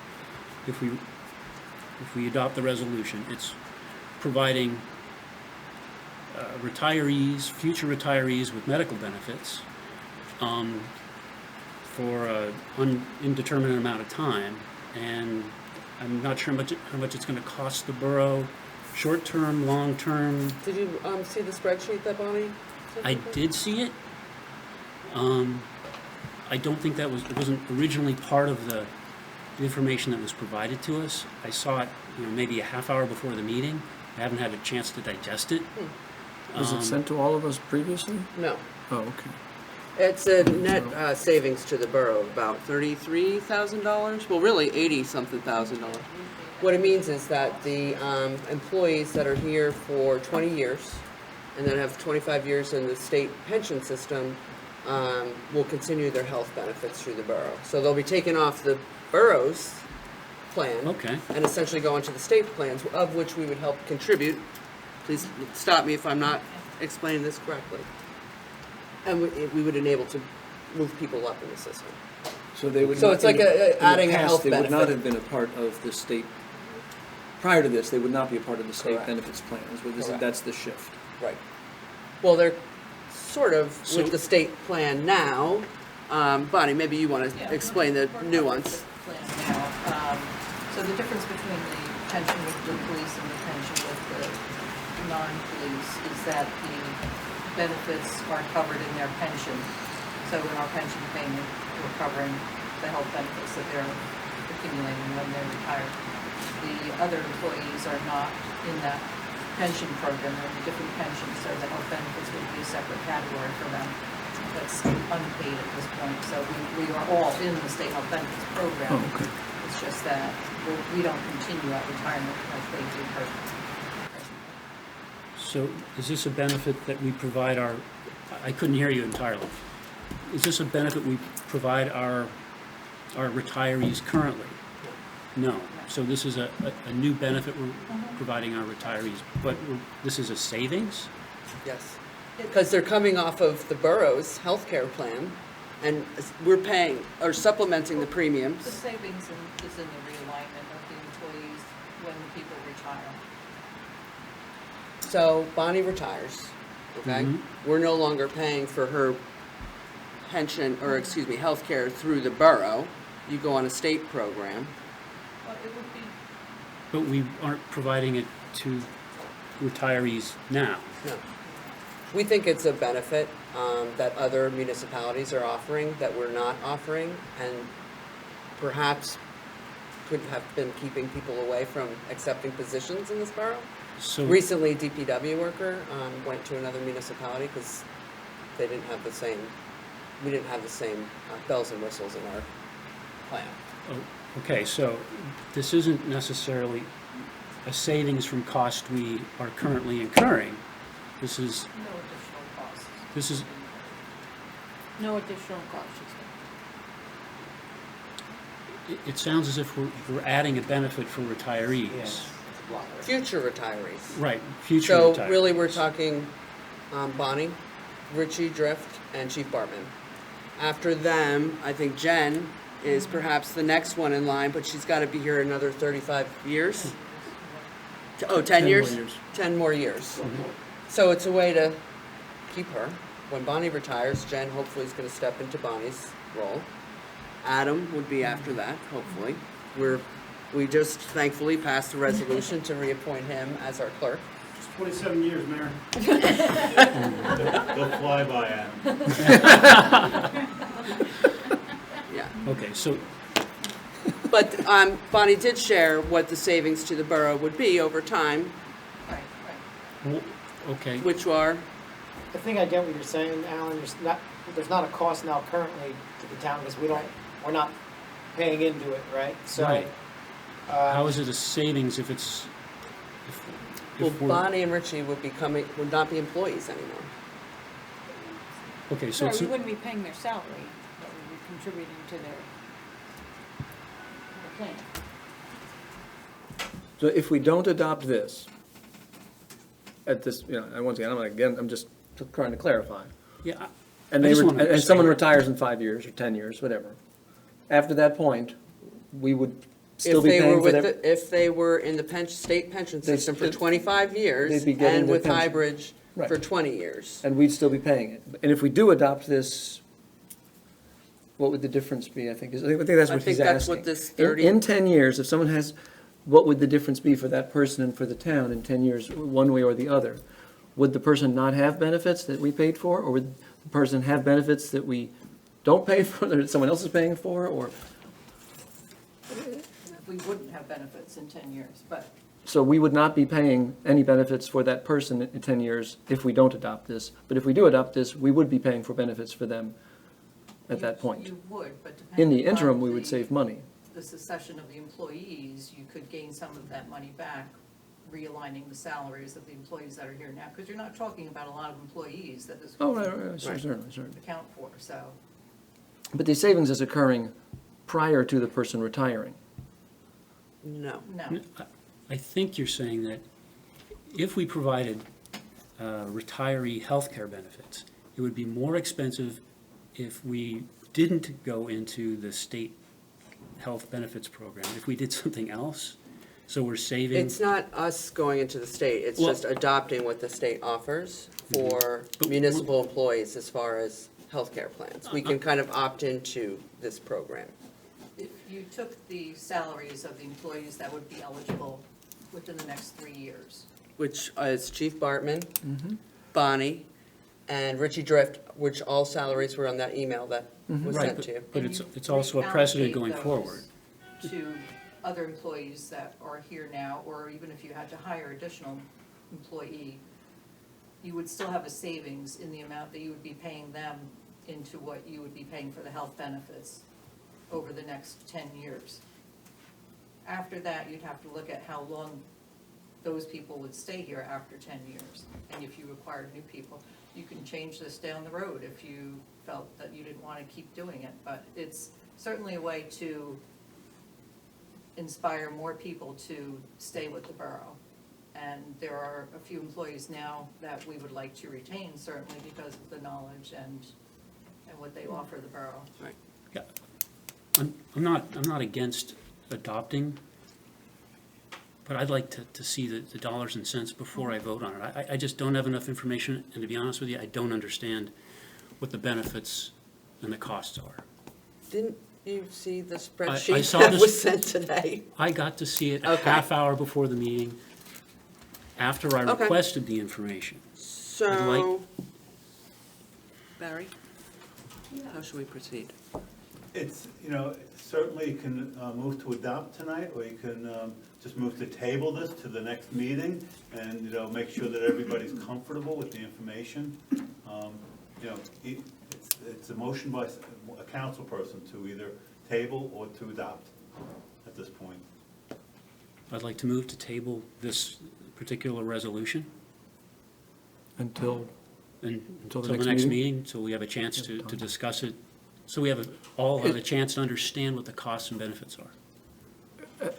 Speaker 5: if we adopt the resolution, it's providing retirees, future retirees with medical benefits for an indeterminate amount of time, and I'm not sure how much it's going to cost the borough, short-term, long-term.
Speaker 2: Did you see the spreadsheet that Bonnie sent
Speaker 5: I
Speaker 2: you?
Speaker 5: did see it. I don't think it wasn't originally part of the information that was provided to us. I saw it, maybe a half hour before the meeting. I haven't had a chance to digest it.
Speaker 7: Was it sent to all of us previously?
Speaker 2: No.
Speaker 7: Oh, okay.
Speaker 2: It's a net savings to the borough of about $33,000. Well, really $80-something thousand. What it means is that the employees that are here for 20 years and that have 25 years in the state pension system will continue their health benefits through the borough. So they'll be taken off the borough's plan
Speaker 5: Okay.
Speaker 2: and essentially go into the state plans, of which we would help contribute. Please stop me if I'm not explaining this correctly. And we would enable to move people up in the system.
Speaker 9: So they would.
Speaker 2: So
Speaker 9: not-
Speaker 2: it's like
Speaker 9: in the-
Speaker 2: adding
Speaker 9: in
Speaker 2: a
Speaker 9: the past,
Speaker 2: health
Speaker 9: They would not
Speaker 2: benefit.
Speaker 9: have been a part of the state, prior to this, they would not be a part of the state
Speaker 2: Correct.
Speaker 9: benefits plans, but
Speaker 2: Correct.
Speaker 9: that's the shift.
Speaker 2: Right. Well, they're sort of
Speaker 5: So-
Speaker 2: with the state plan now. Bonnie, maybe you want to explain the nuance.
Speaker 10: Plan now. So the difference between the pension with the police and the pension with the non-police is that the benefits are covered in their pension. So in our pension payment, we're covering the health benefits that they're accumulating when they're retired. The other employees are not in that pension program, they're in a different pension, so the health benefits would be a separate category for them. That's unpaid at this point, so we are all in the state health benefits program.
Speaker 7: Oh, okay.
Speaker 10: It's just that we don't continue at retirement like they do presently.
Speaker 5: So is this a benefit that we provide I couldn't hear you entirely. Is this a benefit we provide our retirees currently? No. So this is a new benefit we're providing our retirees, but this is a savings?
Speaker 2: Yes. Because they're coming off of the borough's healthcare plan, and we're paying, or supplementing the
Speaker 10: The
Speaker 2: premiums.
Speaker 10: savings is in the realignment of the employees when people retire.
Speaker 2: So Bonnie retires, okay?
Speaker 5: Mhm.
Speaker 2: We're no longer paying for her pension, or excuse me, healthcare through the borough. You go on a state program.
Speaker 10: Well, it would be,
Speaker 5: But we aren't providing it to retirees now.
Speaker 2: No. We think it's a benefit that other municipalities are offering that we're not offering, and perhaps could have been keeping people away from accepting positions in this borough.
Speaker 5: So,
Speaker 2: Recently, DPW worker went to another municipality because they didn't have the same, we didn't have the same bells and whistles in our plan.
Speaker 5: okay, so this isn't necessarily a savings from cost we are currently incurring. This is,
Speaker 10: no additional costs.
Speaker 5: this is,
Speaker 10: No additional costs.
Speaker 5: it sounds as if we're adding a benefit for retirees.
Speaker 1: Yes, it's a blocker.
Speaker 2: Future retirees.
Speaker 5: Right, future
Speaker 2: So
Speaker 5: retirees.
Speaker 2: really, we're talking Bonnie, Richie Drift, and Chief Bartman. After them, I think Jen is perhaps the next one in line, but she's got to be here another 35 years. Oh, 10 years?
Speaker 7: 10 more years.
Speaker 2: 10 more years. So it's a way to keep her. When Bonnie retires, Jen hopefully is going to step into Bonnie's role. Adam would be after that, hopefully. We just thankfully passed a resolution to reappoint him as our clerk.
Speaker 6: It's 27 years, Mayor. They'll fly by, Adam.
Speaker 2: Yeah.
Speaker 5: Okay, so,
Speaker 2: But Bonnie did share what the savings to the borough would be over time,
Speaker 10: Right, right.
Speaker 5: okay,
Speaker 2: which are,
Speaker 1: I think I get what you're saying, Alan, there's not a cost now currently to the town, because we're not paying into it, right? So,
Speaker 5: Right. How is it a savings if
Speaker 2: well,
Speaker 5: if we're,
Speaker 2: Bonnie and Richie would not be employees anymore.
Speaker 5: okay, so it's,
Speaker 13: We wouldn't be paying their salary, but we would be contributing to their plan.
Speaker 7: So if we don't adopt this, at this, and once again, I'm just trying to clarify.
Speaker 5: yeah,
Speaker 7: And
Speaker 5: I
Speaker 7: they,
Speaker 5: just wanna
Speaker 7: and someone
Speaker 5: understand.
Speaker 7: retires in 5 years or 10 years, whatever. After that point, we would still
Speaker 2: If
Speaker 7: be
Speaker 2: they were
Speaker 7: paying for
Speaker 2: with,
Speaker 7: their.
Speaker 2: if they were in the state pension
Speaker 7: They'd
Speaker 2: system for
Speaker 7: still-
Speaker 2: 25 years,
Speaker 7: they'd be getting
Speaker 2: and
Speaker 7: their
Speaker 2: with
Speaker 7: pension.
Speaker 2: Highbridge
Speaker 7: Right.
Speaker 2: for 20 years.
Speaker 7: And we'd still be paying it. And if we do adopt this, what would the difference be, I think that's
Speaker 2: I
Speaker 7: what
Speaker 2: think
Speaker 7: he's asking.
Speaker 2: that's what this 30
Speaker 7: In 10 years, if someone has, what would the difference be for that person and for the town in 10 years, one way or the other? Would the person not have benefits that we paid for, or would the person have benefits that we don't pay for, that someone else is paying for, or?
Speaker 10: We wouldn't have benefits in 10 years, but
Speaker 7: So we would not be paying any benefits for that person in 10 years if we don't adopt this. But if we do adopt this, we would be paying for benefits for them at that point.
Speaker 10: you would, but
Speaker 7: In
Speaker 10: depending
Speaker 7: the interim,
Speaker 10: upon
Speaker 7: we would save money.
Speaker 10: the secession of the employees, you could gain some of that money back, realigning the salaries of the employees that are here now, because you're not talking about a lot of employees that this
Speaker 7: Oh,
Speaker 10: would
Speaker 7: right, certainly.
Speaker 10: account for, so.
Speaker 7: But the savings is occurring prior to the person retiring.
Speaker 2: No.
Speaker 10: No,
Speaker 5: I think you're saying that if we provided retiree healthcare benefits, it would be more expensive if we didn't go into the state health benefits program, if we did something else. So we're saving.
Speaker 2: It's not us going into the state, it's
Speaker 5: Well-
Speaker 2: just adopting what the state offers for
Speaker 5: But-
Speaker 2: municipal employees as far as healthcare plans. We can kind of opt into this program.
Speaker 10: if you took the salaries of the employees that would be eligible within the next 3 years,
Speaker 2: Which is Chief Bartman, Bonnie, and Richie Drift, which all salaries were on that email that was
Speaker 5: Right,
Speaker 2: sent to you.
Speaker 5: but
Speaker 10: and
Speaker 5: it's
Speaker 10: you
Speaker 5: it's also a precedent
Speaker 10: reallocate
Speaker 5: going
Speaker 10: those
Speaker 5: forward.
Speaker 10: to other employees that are here now, or even if you had to hire additional employee, you would still have a savings in the amount that you would be paying them into what you would be paying for the health benefits over the next 10 years. After that, you'd have to look at how long those people would stay here after 10 years. And if you required new people, you can change this down the road if you felt that you didn't want to keep doing it. But it's certainly a way to inspire more people to stay with the borough. And there are a few employees now that we would like to retain, certainly because of the knowledge and what they offer the borough.
Speaker 5: Yeah. I'm not against adopting, but I'd like to see the dollars and cents before I vote on it. I just don't have enough information, and to be honest with you, I don't understand what the benefits and the costs are.
Speaker 2: Didn't you see the
Speaker 5: I
Speaker 2: spreadsheet
Speaker 5: saw
Speaker 2: that
Speaker 5: this-
Speaker 2: was sent today?
Speaker 5: I got to see it a
Speaker 2: Okay.
Speaker 5: half hour before the meeting, after I
Speaker 2: Okay.
Speaker 5: requested the information.
Speaker 2: So, Barry, how should we proceed?
Speaker 6: It's, certainly you can move to adopt tonight, or you can just move to table this to the next meeting, and, make sure that everybody's comfortable with the information. It's a motion by a council person to either table or to adopt at this point.
Speaker 5: I'd like to move to table this particular resolution
Speaker 7: Until
Speaker 5: until
Speaker 7: the
Speaker 5: the
Speaker 7: next
Speaker 5: next
Speaker 7: meeting?
Speaker 5: meeting, so we have a chance to discuss it, so we have all have a chance to understand what the costs and benefits are.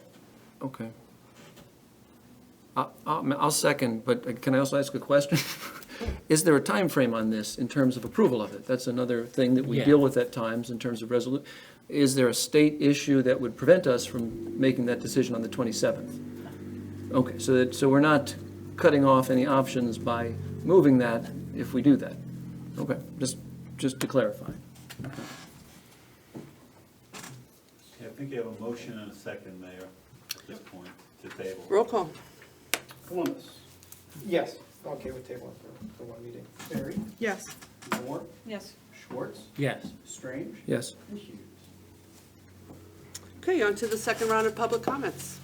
Speaker 7: Okay. I'll second, but can I also ask a question? Is there a time frame on this in terms of approval of it? That's another thing that we
Speaker 5: Yeah.
Speaker 7: deal with at times in terms of resolution. Is there a state issue that would prevent us from making that decision on the 27th? Okay, so we're not cutting off any options by moving that if we do that? Okay, just to clarify.
Speaker 6: Okay, I think you have a motion and a second, Mayor, at this point, to table.
Speaker 2: Roll call.
Speaker 4: Columbus.
Speaker 1: Yes, okay with tabling for one meeting.
Speaker 4: Barry.
Speaker 11: Yes.
Speaker 4: Moore.
Speaker 10: Yes.
Speaker 4: Schwartz.
Speaker 5: Yes.
Speaker 4: Strange.
Speaker 7: Yes.
Speaker 4: And Hughes.
Speaker 2: Okay, on to the second round of public comments.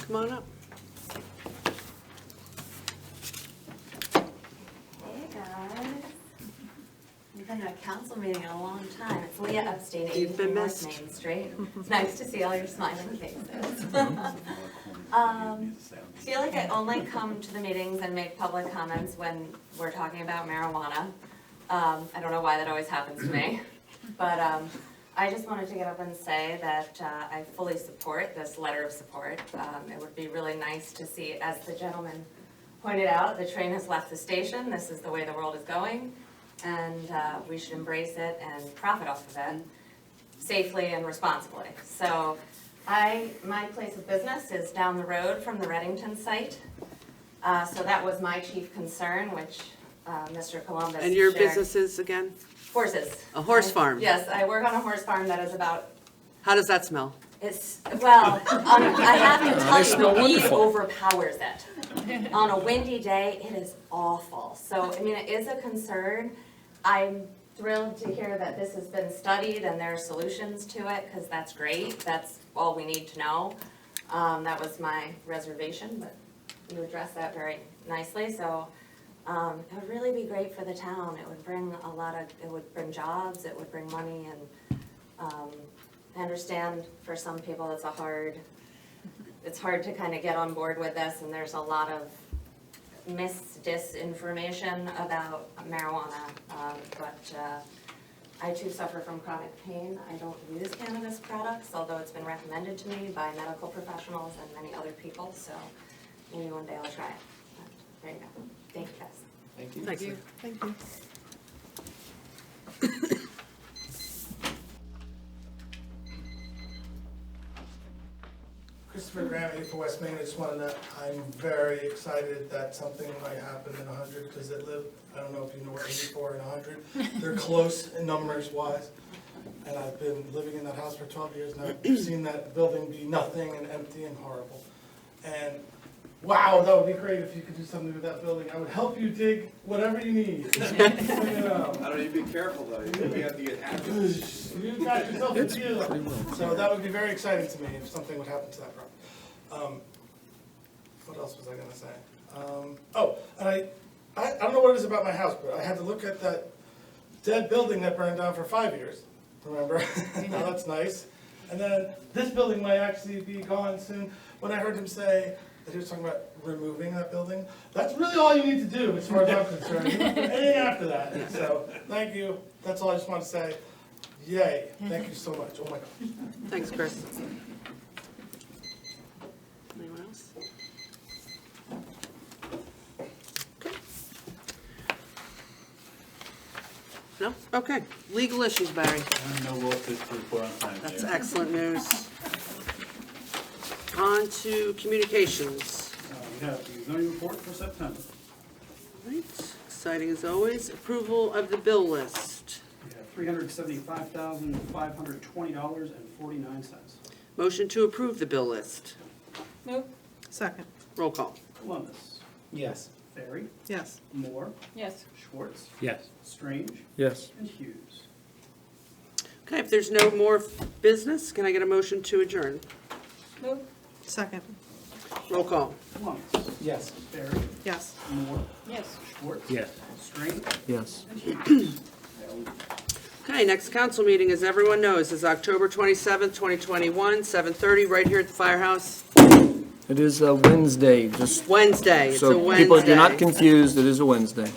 Speaker 2: Come on up.
Speaker 14: Hey guys. We've been to a council meeting in a long time. It's Leah Epstein,
Speaker 2: You've been
Speaker 14: 83 North
Speaker 2: missed.
Speaker 14: Main Street. It's nice to see all your smiling faces. Feel like I only come to the meetings and make public comments when we're talking about marijuana. I don't know why that always happens to me, but I just wanted to get up and say that I fully support this letter of support. It would be really nice to see, as the gentleman pointed out, the train has left the station. This is the way the world is going, and we should embrace it and profit off of it safely and responsibly. So my place of business is down the road from the Reddington site. So that was my chief concern, which Mr. Columbus
Speaker 2: And your
Speaker 14: shared.
Speaker 2: business is, again?
Speaker 14: Horses.
Speaker 2: A horse farm?
Speaker 14: Yes, I work on a horse farm that is about,
Speaker 2: How does that smell?
Speaker 14: well, I have to tell you, the weed overpowers it. On a windy day, it is awful. So, I mean, it is a concern. I'm thrilled to hear that this has been studied and there are solutions to it, because that's great. That's all we need to know. That was my reservation, but you addressed that very nicely. So it would really be great for the town. It would bring it would bring jobs, it would bring money, and I understand for some people it's hard to kind of get on board with this, and there's a lot of disinformation about marijuana, but I too suffer from chronic pain. I don't use cannabis products, although it's been recommended to me by medical professionals and many other people, so maybe one day I'll try it. But there you go. Thank you, guys.
Speaker 1: Thank you.
Speaker 2: Thank you.
Speaker 11: Thank you.
Speaker 8: Christopher Graham, 84 West Main. I just wanted to, I'm very excited that something might happen in 100, because I don't know if you know where 84 and 100, they're close in numbers wise. And I've been living in that house for 12 years now. I've seen that building be nothing and empty and horrible. And wow, that would be great if you could do something with that building. I would help you dig whatever you need.
Speaker 9: I don't need to be careful though, you have to get happy.
Speaker 8: You got yourself a deal. So that would be very exciting to me if something would happen to that property. What else was I gonna say? And I don't know what it is about my house, but I had to look at that dead building that burned down for 5 years, remember? Now that's nice. And then this building might actually be gone soon. When I heard him say that he was talking about removing that building, that's really all you need to do as far as I'm concerned. You don't do anything after that. So, thank you. That's all I just wanted to say. Yay. Thank you so much. Oh my gosh.
Speaker 2: Thanks, Chris. No? Okay. Legal issues, Barry.
Speaker 6: And no lawsuits to report on tonight.
Speaker 2: That's
Speaker 6: Mayor.
Speaker 2: excellent news. On to communications.
Speaker 4: We have the zoning report for September.
Speaker 2: Right, exciting as always. Approval of the bill list.
Speaker 4: We have $375,520.49.
Speaker 2: Motion to approve the bill list.
Speaker 13: Move,
Speaker 11: Second,
Speaker 2: Roll call.
Speaker 4: Columbus,
Speaker 1: Yes.
Speaker 4: Ferry,
Speaker 11: yes.
Speaker 4: Moore,
Speaker 13: yes.
Speaker 4: Schwartz,
Speaker 5: Yes.
Speaker 4: Strange,
Speaker 7: Yes.
Speaker 4: and Hughes.
Speaker 2: Okay, if there's no more business, can I get a motion to adjourn?
Speaker 13: Move,
Speaker 11: Second,
Speaker 2: Roll call.
Speaker 4: Columbus,
Speaker 1: Yes.
Speaker 4: Ferry,
Speaker 11: yes.
Speaker 4: Moore,
Speaker 13: yes.
Speaker 4: Schwartz,
Speaker 5: Yes.
Speaker 4: Strange,
Speaker 7: Yes.
Speaker 4: and Hughes.
Speaker 2: Okay, next council meeting, as everyone knows, is October 27th, 2021, 7:30, right here at the firehouse.
Speaker 7: It is a Wednesday, just
Speaker 2: Wednesday, it's a
Speaker 7: so
Speaker 2: Wednesday.
Speaker 7: people, you're not confused, it is a Wednesday.